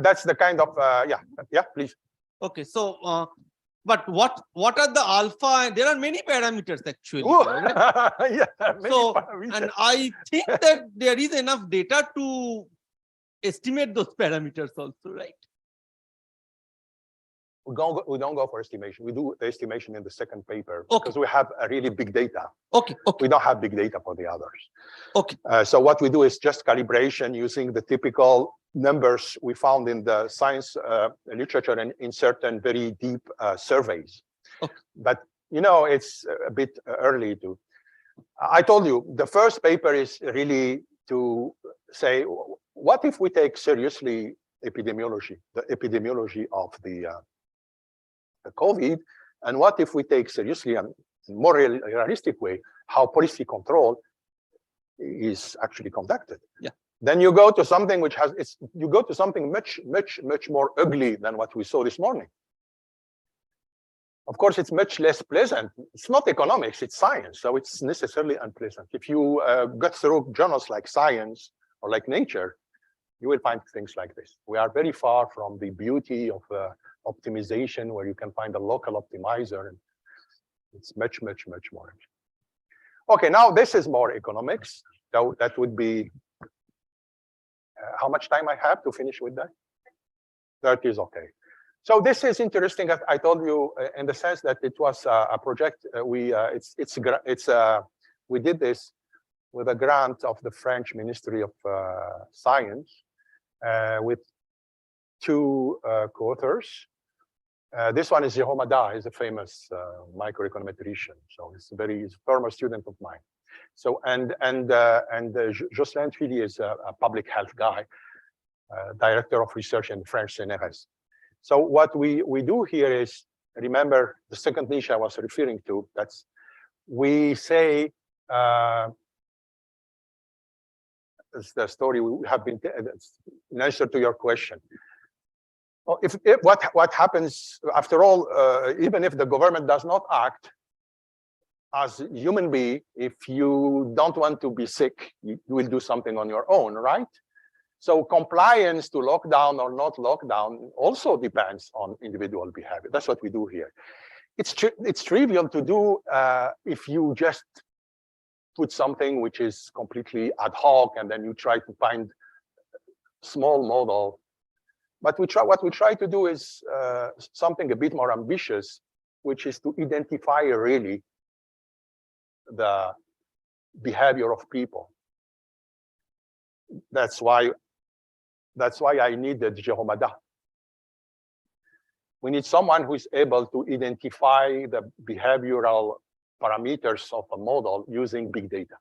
that's the kind of yeah. Please. okay, so but what are the alpha? There are many parameters actually. Yeah. So and I think that there is enough data to estimate those parameters also, right? We don't go for estimation. We do the estimation in the second paper Okay. because we have a really big data. Okay. We don't have big data for the others. Okay. So what we do is just calibration using the typical numbers we found in the science literature and in certain very deep surveys. Okay. But it's a bit early to. I told you the first paper is really to say, what if we take seriously epidemiology, the epidemiology of the COVID, and what if we take seriously and more realistic way how policy control is actually conducted? Yeah. Then you go to something which has you go to something much more ugly than what we saw this morning. Of course, it's much less pleasant. It's not economics, it's science, so it's necessarily unpleasant. If you go through journals like Science or like Nature, you will find things like this. We are very far from the beauty of optimization, where you can find a local optimizer, and it's much more. Okay, now this is more economics. So that would be how much time I have to finish with that? 30 is okay. So this is interesting. As I told you, in the sense that it was a project. We did this with a grant of the French Ministry of Science, with two co-authors. This one is Jérôme Ada, he's a famous microeconometrician. So he's a former student of mine. So and Jocelyn Thuillier is a public health guy, director of research in the French CNRS. So what we do here is, remember the second niche I was referring to, that's we say, it's the story we have been, in answer to your question. What happens, after all, even if the government does not act, as a human being, if you don't want to be sick, you will do something on your own, right? So compliance to lockdown or not lockdown also depends on individual behavior. That's what we do here. It's trivial to do if you just put something which is completely ad hoc and then you try to find small model. But what we try to do is something a bit more ambitious, which is to identify really the behavior of people. That's why I needed Jérôme Ada. We need someone who is able to identify the behavioral parameters of a model using big data.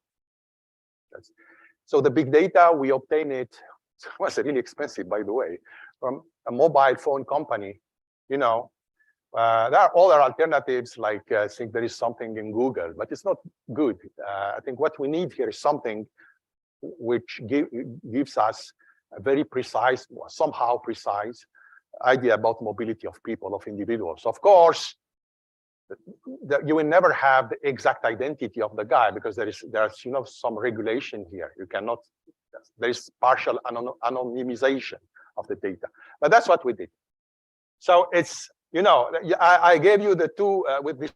So the big data, we obtain it was really expensive, by the way, from a mobile phone company. You know, there are other alternatives, like I think there is something in Google, but it's not good. I think what we need here is something which gives us a very precise, somehow precise idea about mobility of people, of individuals. Of course, you will never have the exact identity of the guy because there's some regulation here. You cannot. There is partial anonymization of the data, but that's what we did. So it's, I gave you the two with this,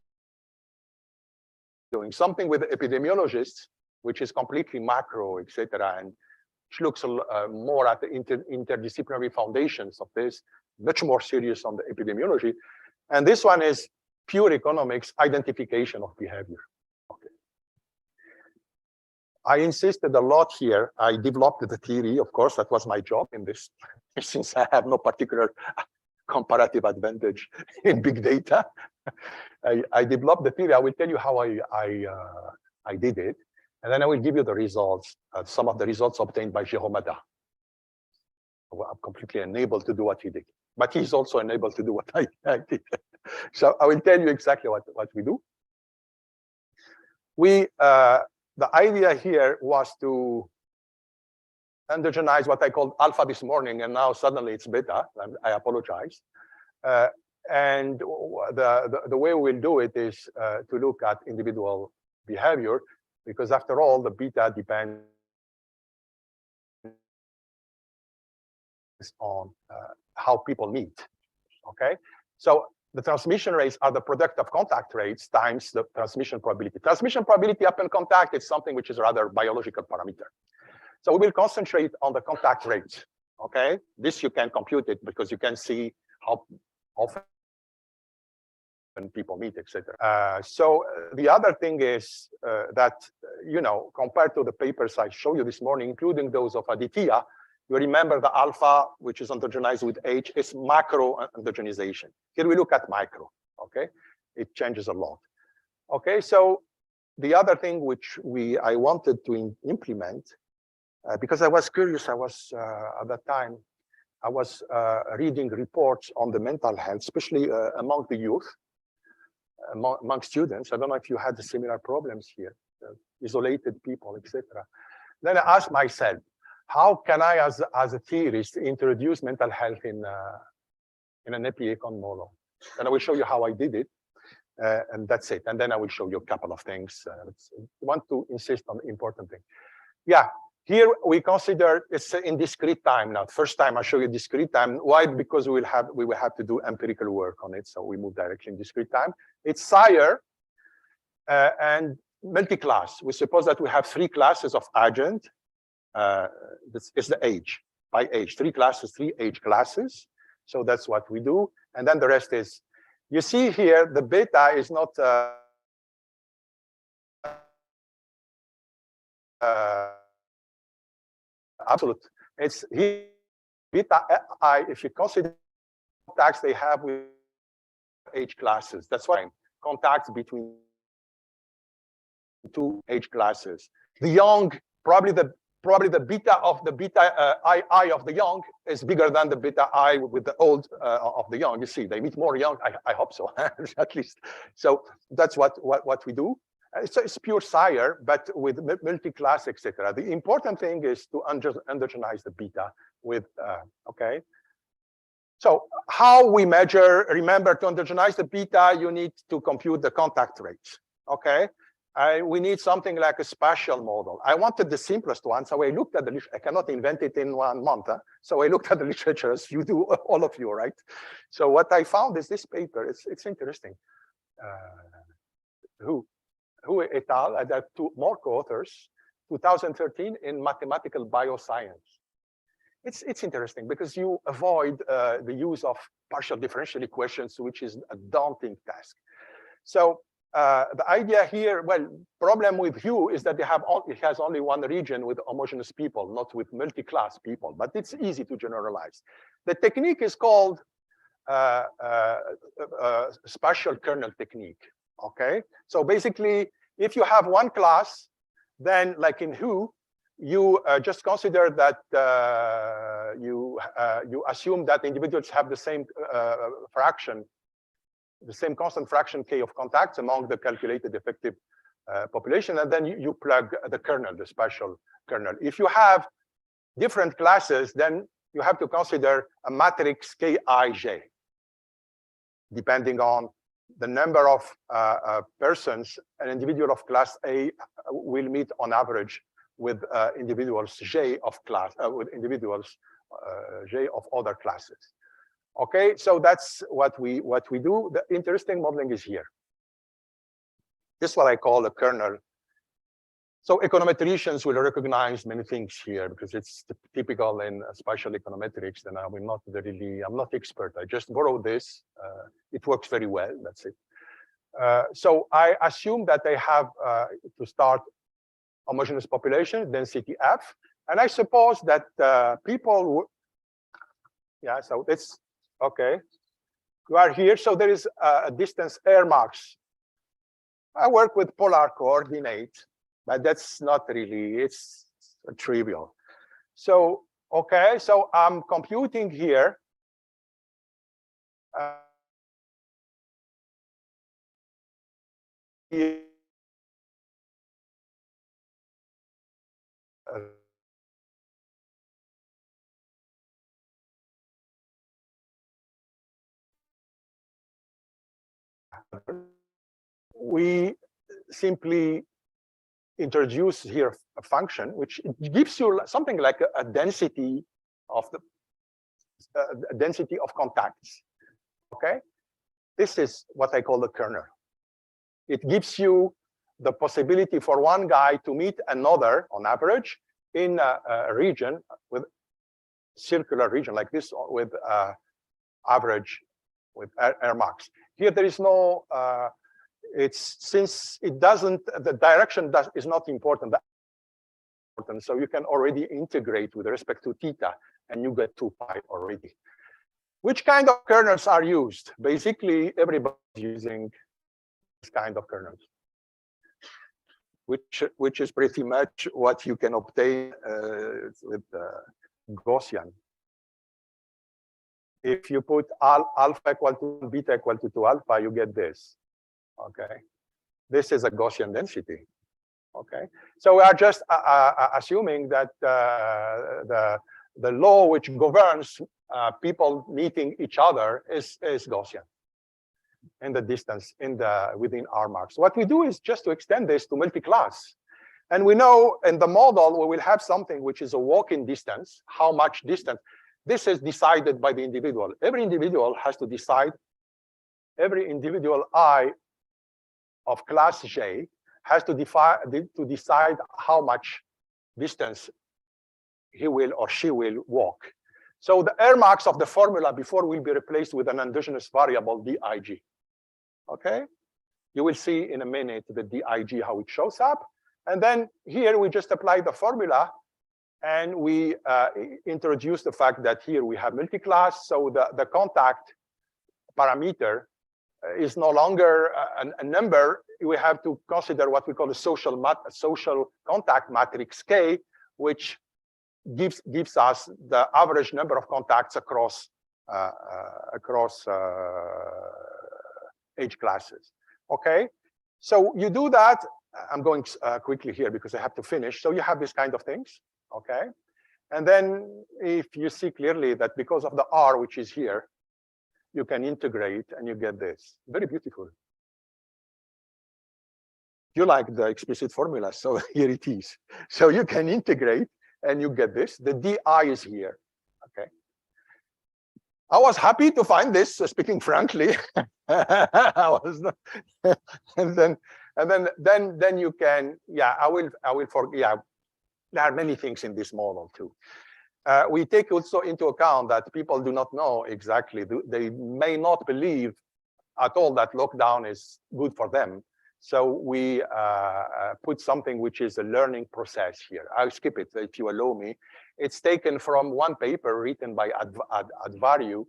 doing something with the epidemiologists, which is completely macro, etc., and which looks more at the interdisciplinary foundations of this, much more serious on the epidemiology. And this one is pure economics, identification of behavior. Okay. I insisted a lot here. I developed the theory, of course, that was my job in this, since I have no particular comparative advantage in big data. I developed the theory. I will tell you how I did it. And then I will give you the results, some of the results obtained by Jérôme Ada. I'm completely unable to do what he did, but he's also unable to do what I did. So I will tell you exactly what we do. The idea here was to endogenize what I called alpha this morning, and now suddenly it's beta. I apologize. And the way we'll do it is to look at individual behavior, because after all, the beta depends on how people meet. Okay, so the transmission rates are the product of contact rates times the transmission probability. Transmission probability upon contact is something which is a rather biological parameter. So we will concentrate on the contact rates. Okay, this you can compute it because you can see how often people meet, etc. So the other thing is that, compared to the papers I showed you this morning, including those of Aditya, you remember the alpha, which is endogenized with H, is macro endogenization. Here we look at micro, okay? It changes a lot. Okay, so the other thing which I wanted to implement, because I was curious, I was, at that time, I was reading reports on the mental health, especially among the youth, among students. I don't know if you had the similar problems here, isolated people, etc. Then I asked myself, how can I, as a theorist, introduce mental health in an Epi-econ model? And I will show you how I did it, and that's it. And then I will show you a couple of things. I want to insist on the important thing. Yeah, here we consider it's in discrete time now. First time I show you discrete time. Why? Because we will have to do empirical work on it. So we move directly in discrete time. It's Sire and multi-class. We suppose that we have 3 classes of agent. This is the age, by age, 3 classes, 3 age classes. So that's what we do. And then the rest is, you see here, the beta is not absolute. It's here, beta I, if you consider contacts they have with age classes. That's why contacts between two age classes. The young, probably the beta of the beta I of the young is bigger than the beta I with the old of the young. You see, they meet more young. I hope so, at least. So that's what we do. It's pure Sire, but with multi-class, etc. The important thing is to endogenize the beta with, okay. So how we measure, remember, to endogenize the beta, you need to compute the contact rates, okay? We need something like a spatial model. I wanted the simplest one, so I looked at the literature. I cannot invent it in 1 month, huh? So I looked at the literature as you do, all of you, right? So what I found is this paper. It's interesting. Who et al. There are two more co-authors, 2013 in mathematical bioscience. It's interesting because you avoid the use of partial differential equations, which is a daunting task. So the idea here, well, problem with Hue is that it has only one region with homogeneous people, not with multi-class people, but it's easy to generalize. The technique is called spatial kernel technique, okay? So basically, if you have one class, then like in Hue, you just consider that you assume that individuals have the same fraction, the same constant fraction K of contacts among the calculated effective population, and then you plug the kernel, the spatial kernel. If you have different classes, then you have to consider a matrix Kij, depending on the number of persons an individual of class A will meet on average with individuals J of class, with individuals J of other classes. Okay, so that's what we do. The interesting modeling is here. This is what I call the kernel. So econometricians will recognize many things here because it's typical in spatial econometrics, and I'm not expert. I just borrowed this. It works very well. That's it. So I assume that they have to start homogeneous population, density F, and I suppose that people, yeah, so it's okay. You are here, so there is a distance air marks. I work with polar coordinate, but that's not really, it's trivial. So, okay, so I'm computing here. We simply introduce here a function which gives you something like a density of the density of contacts. Okay, this is what I call the kernel. It gives you the possibility for one guy to meet another on average in a region with circular region like this with average with air marks. Here there is no it's since it doesn't, the direction is not important, so you can already integrate with respect to theta and you get 2 pi already. Which kind of kernels are used? Basically everybody's using this kind of kernels, which is pretty much what you can obtain with Gaussian. If you put alpha equal to beta equal to 2 alpha, you get this. Okay, this is a Gaussian density. Okay, so we are just assuming that the law which governs people meeting each other is Gaussian in the distance within R marks. What we do is just to extend this to multi-class, and we know in the model we will have something which is a walk-in distance. How much distance? This is decided by the individual. Every individual has to decide. Every individual I of class J has to decide how much distance he will or she will walk. So the air marks of the formula before will be replaced with an endogenous variable dig. Okay, you will see in a minute the dig how it shows up. And then here we just apply the formula, and we introduce the fact that here we have multi-class, so the contact parameter is no longer a number. We have to consider what we call a social contact matrix K, which gives us the average number of contacts across age classes. Okay, so you do that. I'm going quickly here because I have to finish. So you have these kind of things. Okay, and then if you see clearly that because of the R, which is here, you can integrate and you get this. Very beautiful. You like the explicit formula, so here it is. So you can integrate and you get this. The DI is here. Okay. I was happy to find this, speaking frankly. I was not, and then you can, yeah, I will forget. Yeah, there are many things in this model too. We take also into account that people do not know exactly, they may not believe at all that lockdown is good for them. So we put something which is a learning process here. I'll skip it if you allow me. It's taken from one paper written by Advariu,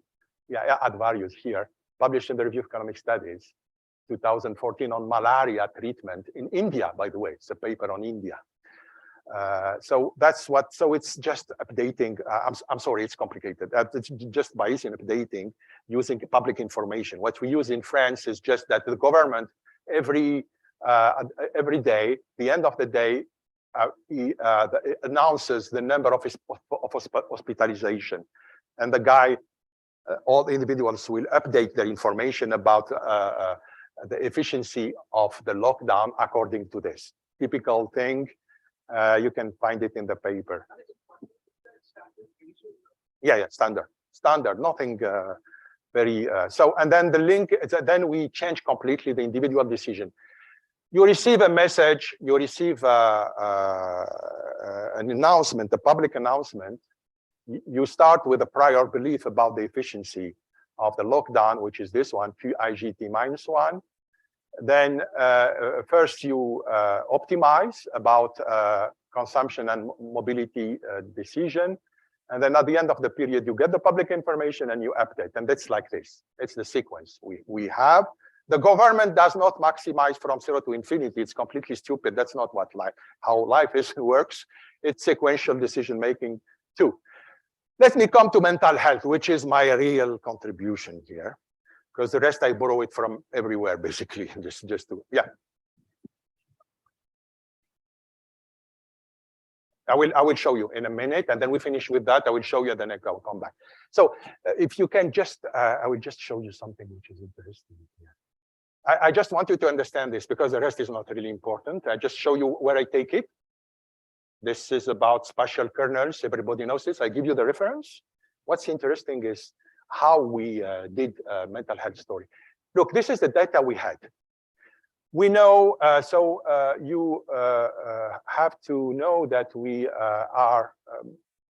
Advarius here, published in the Review of Economic Studies, 2014, on malaria treatment in India, by the way. It's a paper on India. So that's what, so it's just updating. I'm sorry, it's complicated. It's just by using updating, using public information. What we use in France is just that the government every day, the end of the day, announces the number of hospitalization, and the guy, all the individuals will update their information about the efficiency of the lockdown according to this typical thing. You can find it in the paper. Yeah, standard, nothing very. So, and then the link, then we change completely the individual decision. You receive a message, you receive an announcement, a public announcement. You start with a prior belief about the efficiency of the lockdown, which is this one, QIGT-1. Then first you optimize about consumption and mobility decision. And then at the end of the period, you get the public information and you update. And that's like this. It's the sequence we have. The government does not maximize from 0 to infinity. It's completely stupid. That's not what how life works. It's sequential decision making too. Let me come to mental health, which is my real contribution here, because the rest I borrow it from everywhere, basically. just to, yeah. I will show you in a minute, and then we finish with that. I will show you, then I'll come back. So if you can just, I will just show you something which is interesting here. I just want you to understand this because the rest is not really important. I just show you where I take it. This is about spatial kernels. Everybody knows this. I give you the reference. What's interesting is how we did a mental health story. Look, this is the data we had. We know, you have to know that we are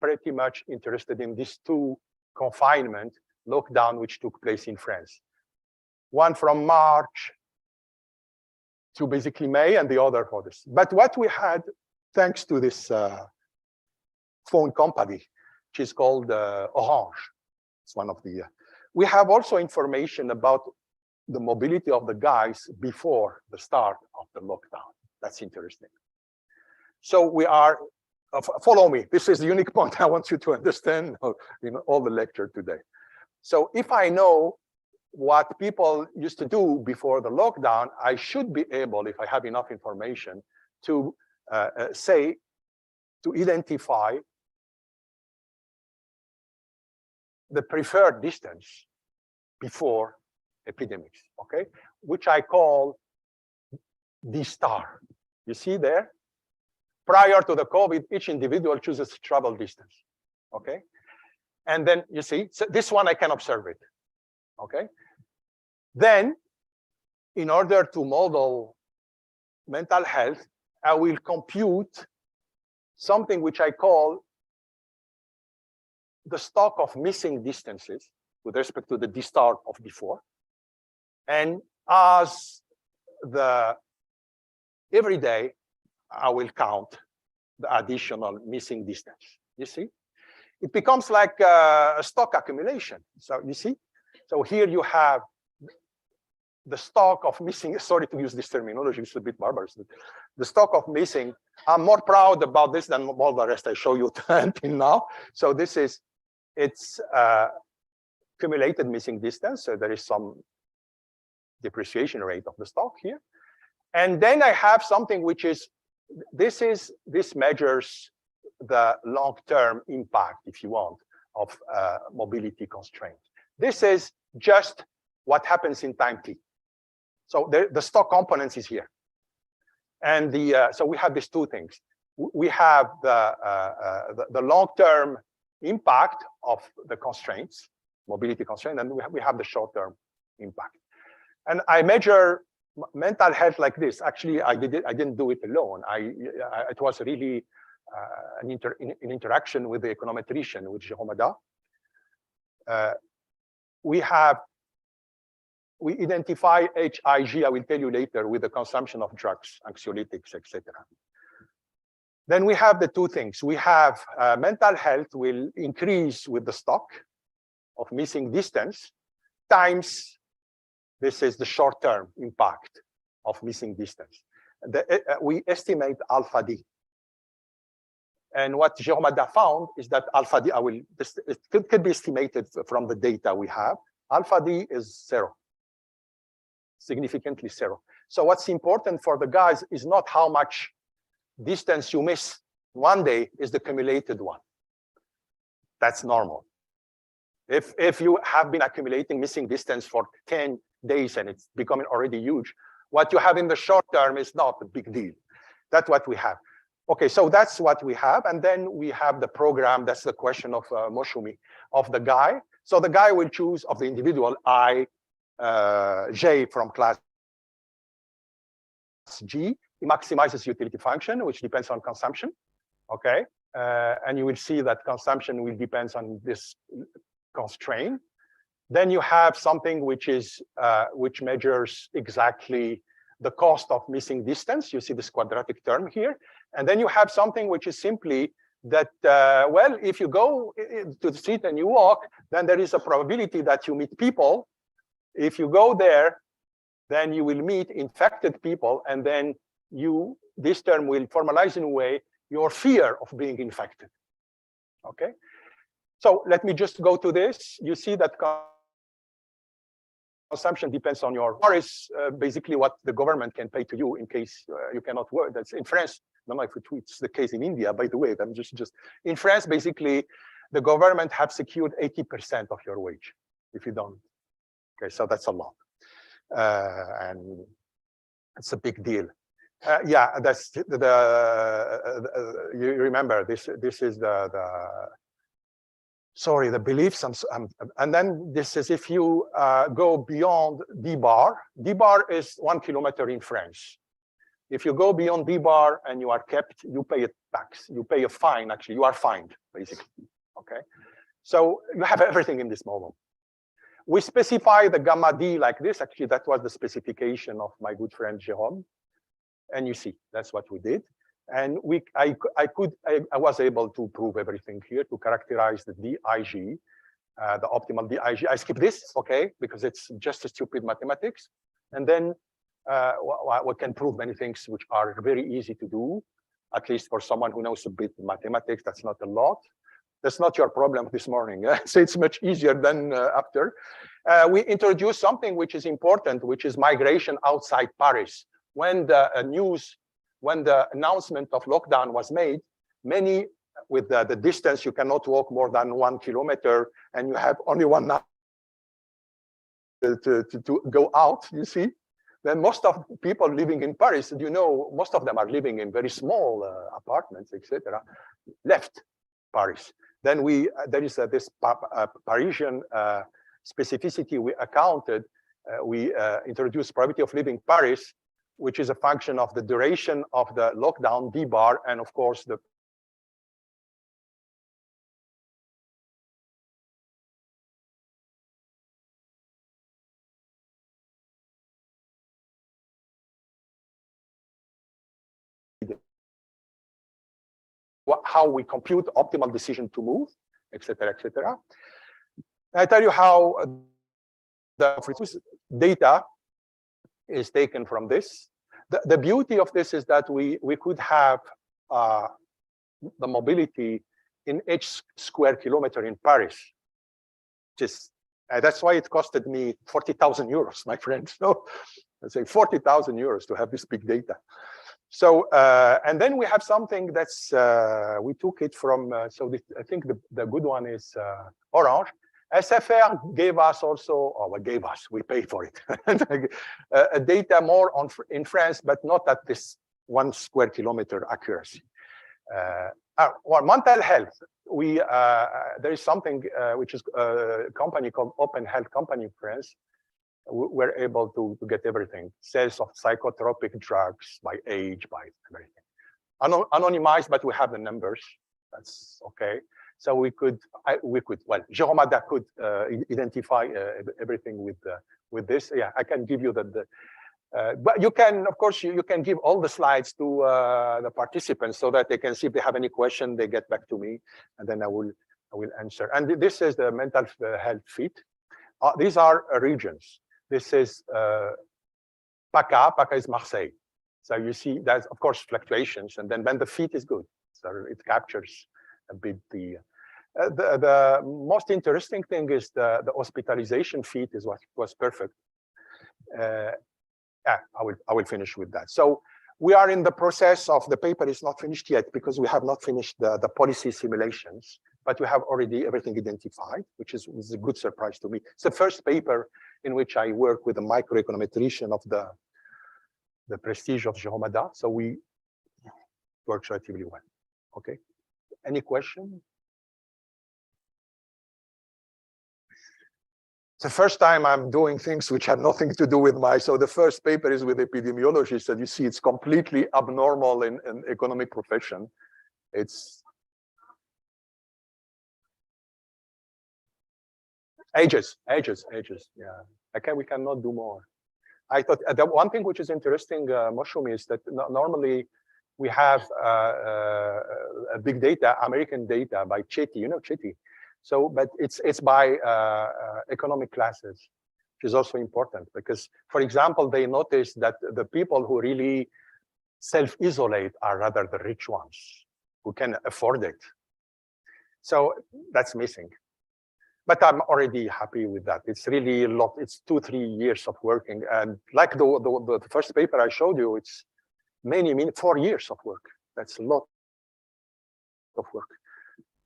pretty much interested in these two confinement lockdown which took place in France. One from March to basically May, and the other for this. But what we had, thanks to this phone company, which is called Orange, it's one of the, we have also information about the mobility of the guys before the start of the lockdown. That's interesting. So we are, follow me. This is the unique point I want you to understand in all the lecture today. So if I know what people used to do before the lockdown, I should be able, if I have enough information, to identify the preferred distance before epidemics, okay, which I call D star. You see there? Prior to the COVID, each individual chooses travel distance, okay? And then you see, so this one I can observe it, okay? Then, in order to model mental health, I will compute something which I call the stock of missing distances with respect to the D star of before. And as every day, I will count the additional missing distance. You see? It becomes like a stock accumulation. So you see? So here you have the stock of missing, sorry to use this terminology, it's a bit barbarous. The stock of missing, I'm more proud about this than all the rest I show you until now. So this is, it's accumulated missing distance. So there is some depreciation rate of the stock here. And then I have something which is, this measures the long-term impact, if you want, of mobility constraints. This is just what happens in time t. So the stock components is here. And so we have these two things. We have the long-term impact of the constraints, mobility constraint, and we have the short-term impact. And I measure mental health like this. Actually, I didn't do it alone. It was really an interaction with the econometrician, with Jérôme Ada. We identify HIG, I will tell you later, with the consumption of drugs, anxiolytics, etc. Then we have the two things. We have mental health will increase with the stock of missing distance times, this is the short-term impact of missing distance. We estimate alpha D. And what Jérôme Ada found is that alpha D, it could be estimated from the data we have. Alpha D is 0, significantly 0. So what's important for the guys is not how much distance you miss one day, is the cumulated one. That's normal. If you have been accumulating missing distance for 10 days and it's becoming already huge, what you have in the short term is not a big deal. That's what we have. Okay, so that's what we have. And then we have the program, that's the question of Moshumi, of the guy. So the guy will choose of the individual I, J from class G. He maximizes utility function, which depends on consumption. Okay, and you will see that consumption will depend on this constraint. Then you have something which is which measures exactly the cost of missing distance. You see this quadratic term here. And then you have something which is simply that, well, if you go to the street and you walk, then there is a probability that you meet people. If you go there, then you will meet infected people, and then this term will formalize in a way your fear of being infected. Okay, so let me just go to this. You see that consumption depends on your, or is basically what the government can pay to you in case you cannot work. That's in France. I don't know if it's the case in India, by the way. I'm just in France, basically, the government have secured 80% of your wage if you don't. Okay, so that's a lot. And it's a big deal. Yeah, that's you remember this is the beliefs, and then this is if you go beyond D bar is 1 kilometer in France. If you go beyond D bar and you are kept, you pay a tax, you pay a fine, actually, you are fined, basically, okay? So you have everything in this model. We specify the gamma D like this, actually, that was the specification of my good friend Jérôme. And you see, that's what we did. And I was able to prove everything here, to characterize the DIG, the optimal DIG. I skip this, okay, because it's just a stupid mathematics. And then we can prove many things which are very easy to do, at least for someone who knows a bit mathematics. That's not a lot. That's not your problem this morning. So it's much easier than after. We introduced something which is important, which is migration outside Paris. When the announcement of lockdown was made, many with the distance, you cannot walk more than 1 kilometer, and you have only 1 hour to go out, you see. Then most of people living in Paris, you know, most of them are living in very small apartments, etc., left Paris. Then there is this Parisian specificity we accounted. We introduced probability of living Paris, which is a function of the duration of the lockdown, D bar, and of course the how we compute optimal decision to move, etc., etc. I tell you how the data is taken from this. The beauty of this is that we could have the mobility in each square kilometer in Paris. Just that's why it costed me 40,000 euros, my friend. So let's say 40,000 euros to have this big data. So and then we have something that's we took it from. So this, I think the good one is Orange. SFR gave us also, or gave us, we pay for it, data more on in France, but not at this 1 square kilometer accuracy. Well, mental health, we there is something which is a company called Open Health Company in France. We're able to get everything, sales of psychotropic drugs by age, by everything. Anonymized, but we have the numbers. That's okay. So we could, well, Jérôme could identify everything with this. Yeah, I can give you but you can, of course, you can give all the slides to the participants so that they can see if they have any question, they get back to me, and then I will answer. And this is the mental health fit. These are regions. This is PACA. PACA is Marseille. So you see, that's of course fluctuations, and then when the fit is good, so it captures a bit the most interesting thing is the hospitalization feat is what was perfect. Yeah, I will finish with that. So we are in the process of, the paper is not finished yet because we have not finished the policy simulations, but we have already everything identified, which is a good surprise to me. It's the first paper in which I work with a microeconometrician of the prestige of Jérôme Ada. So we work relatively well. Okay. Any question? It's the first time I'm doing things which have nothing to do with so the first paper is with epidemiologists, and you see it's completely abnormal in an economic profession. It's ages, yeah. Okay, we cannot do more. I thought the one thing which is interesting, Mushroom, is that normally we have a big data, American data by Chetty, you know Chetty. So, but it's by economic classes, which is also important because, for example, they noticed that the people who really self-isolate are rather the rich ones who can afford it. So that's missing. But I'm already happy with that. It's really a lot. It's 2-3 years of working, and like the first paper I showed you, it's many 4 years of work. That's a lot of work.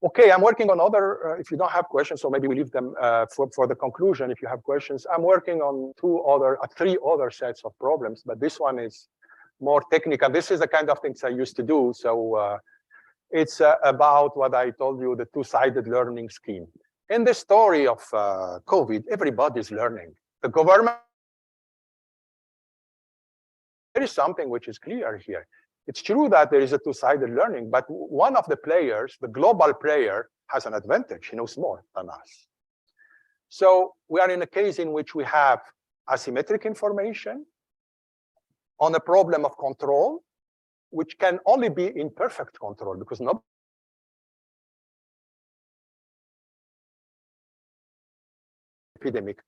Okay, I'm working on other, if you don't have questions, so maybe we leave them for the conclusion. If you have questions, I'm working on 3 other sets of problems, but this one is more technical. This is the kind of things I used to do. So it's about what I told you, the two-sided learning scheme. In the story of COVID, everybody's learning. The government, there is something which is clear here. It's true that there is a two-sided learning, but one of the players, the global player, has an advantage. He knows more than us. So we are in a case in which we have asymmetric information on a problem of control, which can only be in perfect control because no epidemic.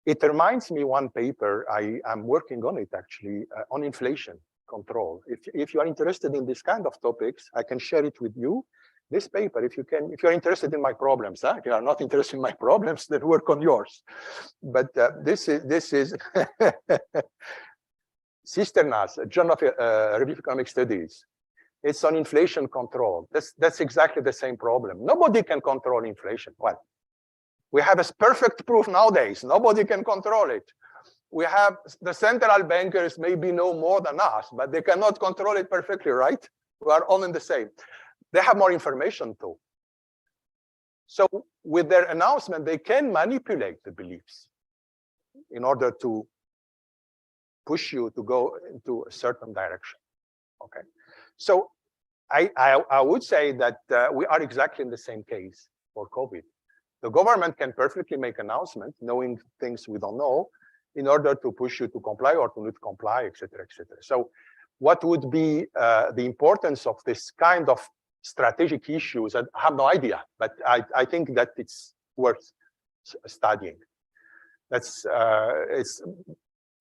It reminds me one paper, I am working on it actually, on inflation control. If you are interested in this kind of topics, I can share it with you. This paper, if you're interested in my problems, if you are not interested in my problems, then work on yours. But this is Cisternas, a Journal of Review of Economic Studies. It's on inflation control. That's exactly the same problem. Nobody can control inflation. Well, we have a perfect proof nowadays. Nobody can control it. We have the central bankers maybe know more than us, but they cannot control it perfectly, right? We are all in the same. They have more information too. So with their announcement, they can manipulate the beliefs in order to push you to go into a certain direction. Okay. So I would say that we are exactly in the same case for COVID. The government can perfectly make announcements, knowing things we don't know, in order to push you to comply or to not comply, etc., etc. So what would be the importance of this kind of strategic issues. I have no idea, but I think that it's worth studying. That's it's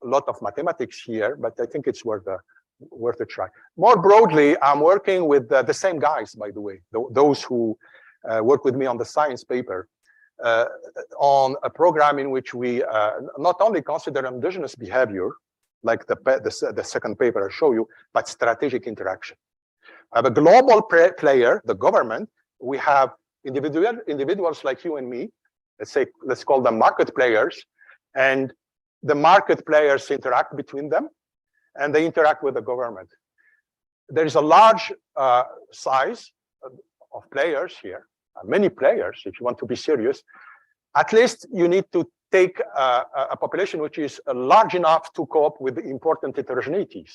a lot of mathematics here, but I think it's worth a try. More broadly, I'm working with the same guys, by the way, those who work with me on the science paper, on a program in which we not only consider endogenous behavior, like the second paper I show you, but strategic interaction. I have a global player, the government. We have individuals like you and me. Let's call them market players, and the market players interact between them, and they interact with the government. There is a large size of players here, many players. If you want to be serious, at least you need to take a population which is large enough to cope with the important heterogeneities.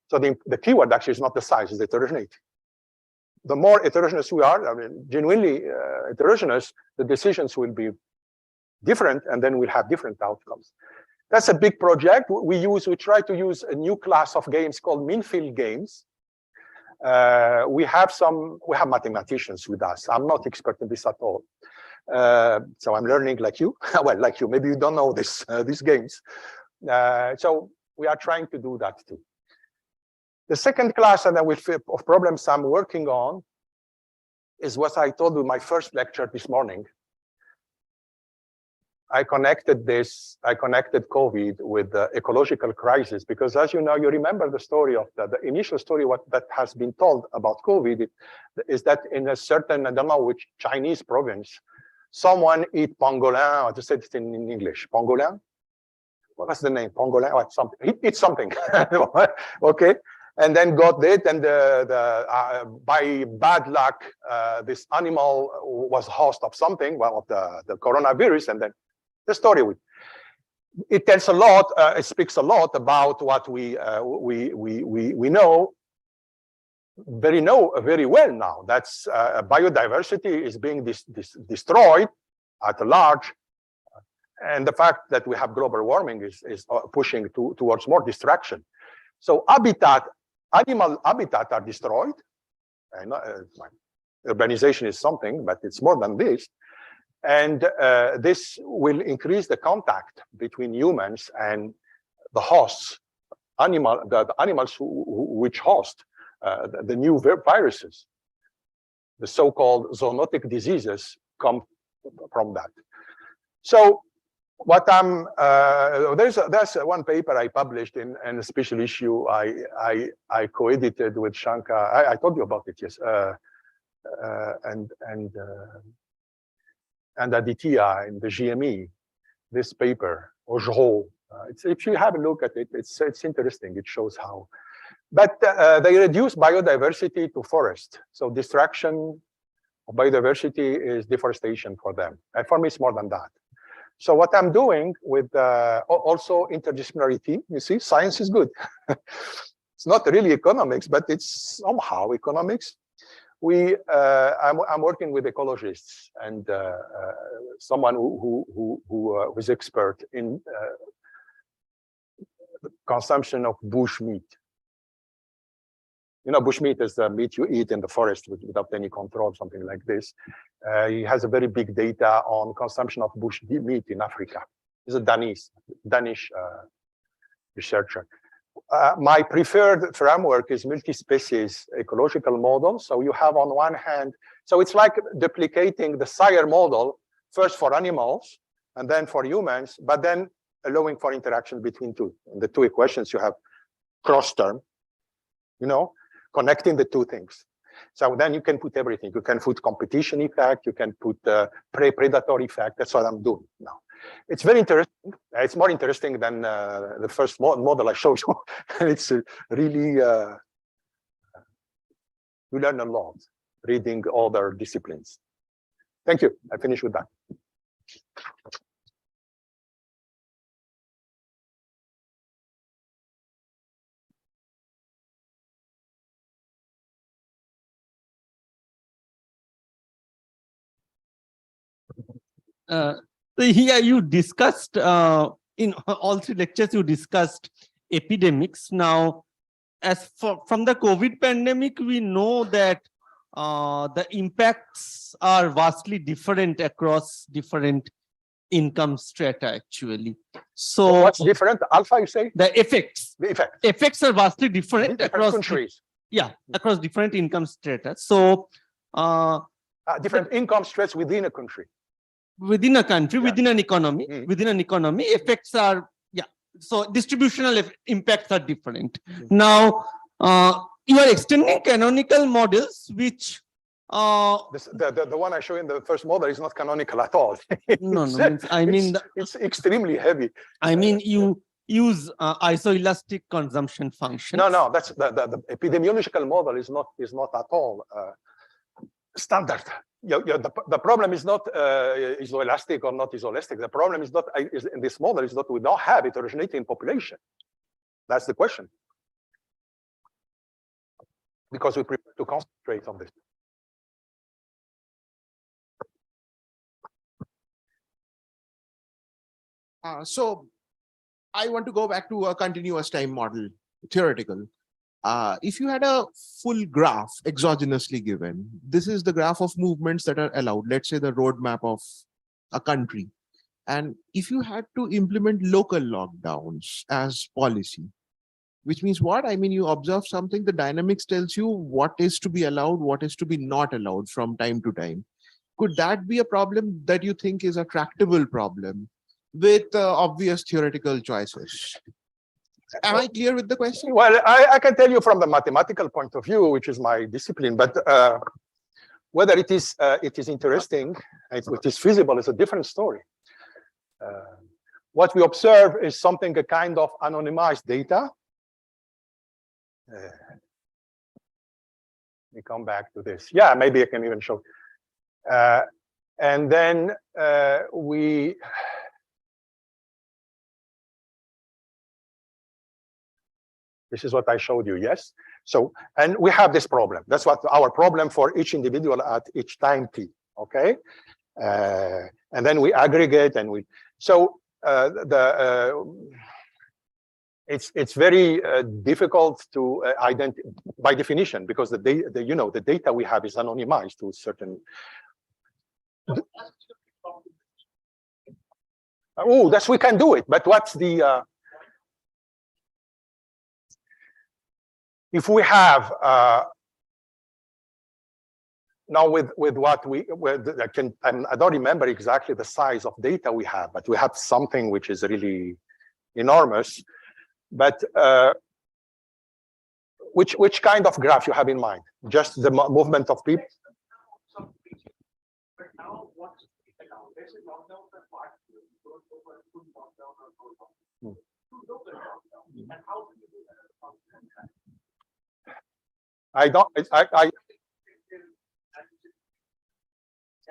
So the keyword actually is not the size, it's the heterogeneity. The more heterogeneous we are, I mean, genuinely heterogeneous, the decisions will be different, and then we'll have different outcomes. That's a big project. We try to use a new class of games called mean-field games. We have mathematicians with us. I'm not expert in this at all. So I'm learning like you. Well, like you, maybe you don't know these games. So we are trying to do that too. The second class, and then of problems I'm working on, is what I told you in my first lecture this morning. I connected COVID with the ecological crisis, because as you know, you remember the story of the initial story, that has been told about COVID is that in a certain, I don't know which Chinese province, someone eat pangolin, or to say it in English, pangolin? What's the name? Pangolin or something? He eat something, okay? And then got it, and by bad luck, this animal was host of something, well, of the coronavirus, and then the story it tells a lot. It speaks a lot about what we know very well now. That's biodiversity is being destroyed at large, and the fact that we have global warming is pushing towards more destruction. So animal habitat are destroyed. And urbanization is something, but it's more than this. And this will increase the contact between humans and the hosts, the animals which host the new viruses. The so-called zoonotic diseases come from that. So what there's one paper I published in a special issue I co-edited with Shankar. I told you about it, yes, and Aditya in the GME. This paper, Ojro. If you have a look at it, it's interesting. It shows how. But they reduce biodiversity to forest. So destruction of biodiversity is deforestation for them. And for me, it's more than that. So what I'm doing with also interdisciplinary team, you see, science is good. It's not really economics, but it's somehow economics. I'm working with ecologists and someone who is expert in the consumption of bush meat. You know, bush meat is the meat you eat in the forest without any control, something like this. He has a very big data on consumption of bush meat in Africa. He's a Danish researcher. My preferred framework is multi-species ecological model. So you have on one hand, so it's like duplicating the sire model, first for animals and then for humans, but then allowing for interaction between two. In the two equations, you have cross term, you know, connecting the two things. So then you can put everything. You can put competition effect, you can put prey-predator effect. That's what I'm doing now. It's very interesting. It's more interesting than the first model I showed you. It's really, you learn a lot reading other disciplines. Thank you. I finish with that. Here you discussed, in all three lectures, you discussed epidemics. Now, from the COVID pandemic, we know that the impacts are vastly different across different income strata, actually. So what's different? Alpha, you say? the effects The effect. effects are vastly different Different across countries. across different income strata. So Different income strata within a country. within a country, Yeah. within an economy, Mm. within an economy, effects are so distributional impacts are different. Mm. Now you are extending canonical models which The one I show in the first model is not canonical at all. no, It's, means I mean it's extremely heavy. you use isoelastic consumption functions. No, that's the epidemiological model is not at all standard. The problem is not isoelastic or not isoelastic. The problem is not in this model is that we don't have heterogeneity in population. That's the question. Because we prefer to concentrate on this. So I want to go back to a continuous time model, theoretical. If you had a full graph exogenously given, this is the graph of movements that are allowed, let's say the roadmap of a country. And if you had to implement local lockdowns as policy, which means what? I mean, you observe something, the dynamics tells you what is to be allowed, what is to be not allowed from time to time. Could that be a problem that you think is a tractable problem with obvious theoretical choices? Am I clear with the question? Well, I can tell you from the mathematical point of view, which is my discipline, but whether it is interesting, it is feasible is a different story. What we observe is something, a kind of anonymized data. Let me come back to this. Yeah, maybe I can even show. And then this is what I showed you, yes? So, and we have this problem. That's what our problem for each individual at each time t, okay? And then we aggregate and it's very difficult to identify by definition, because the data we have is anonymized to a certain. Oh, that's, we can do it, but what's the if we have now with what I don't remember exactly the size of data we have, but we have something which is really enormous. But which kind of graph you have in mind? Just the movement of people?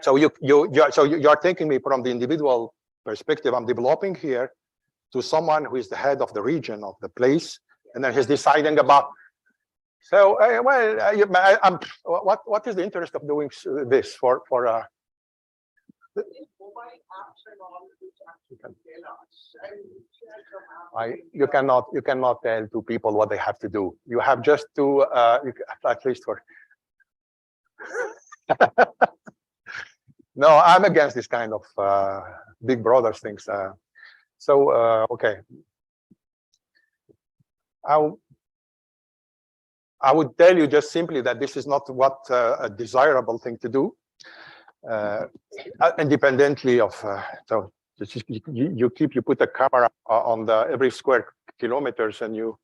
So you're taking me from the individual perspective I'm developing here to someone who is the head of the region of the place, and then he's deciding about. So what is the interest of doing this for? You cannot tell to people what they have to do. You have just to at least for. No, I'm against this kind of big brothers things. Okay. I would tell you just simply that this is not what a desirable thing to do, independently of. So you put a camera on the every square kilometers, and you.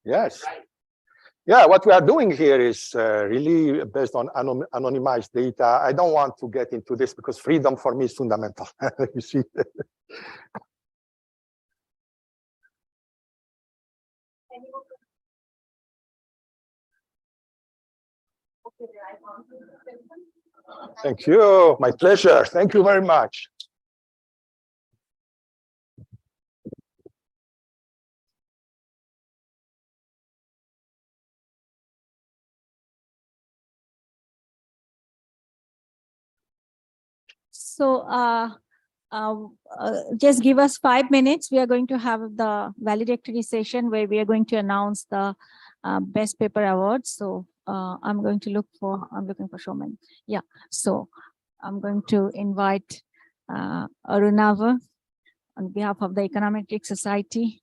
Yes. Yeah, what we are doing here is really based on anonymized data. I don't want to get into this because freedom for me is fundamental. You see. Thank you. My pleasure. Thank you very much. So Just give us 5 minutes. We are going to have the valedictory session where we are going to announce the best paper awards. So I'm looking for showman. Yeah. So I'm going to invite Arunava on behalf of the Econometric Society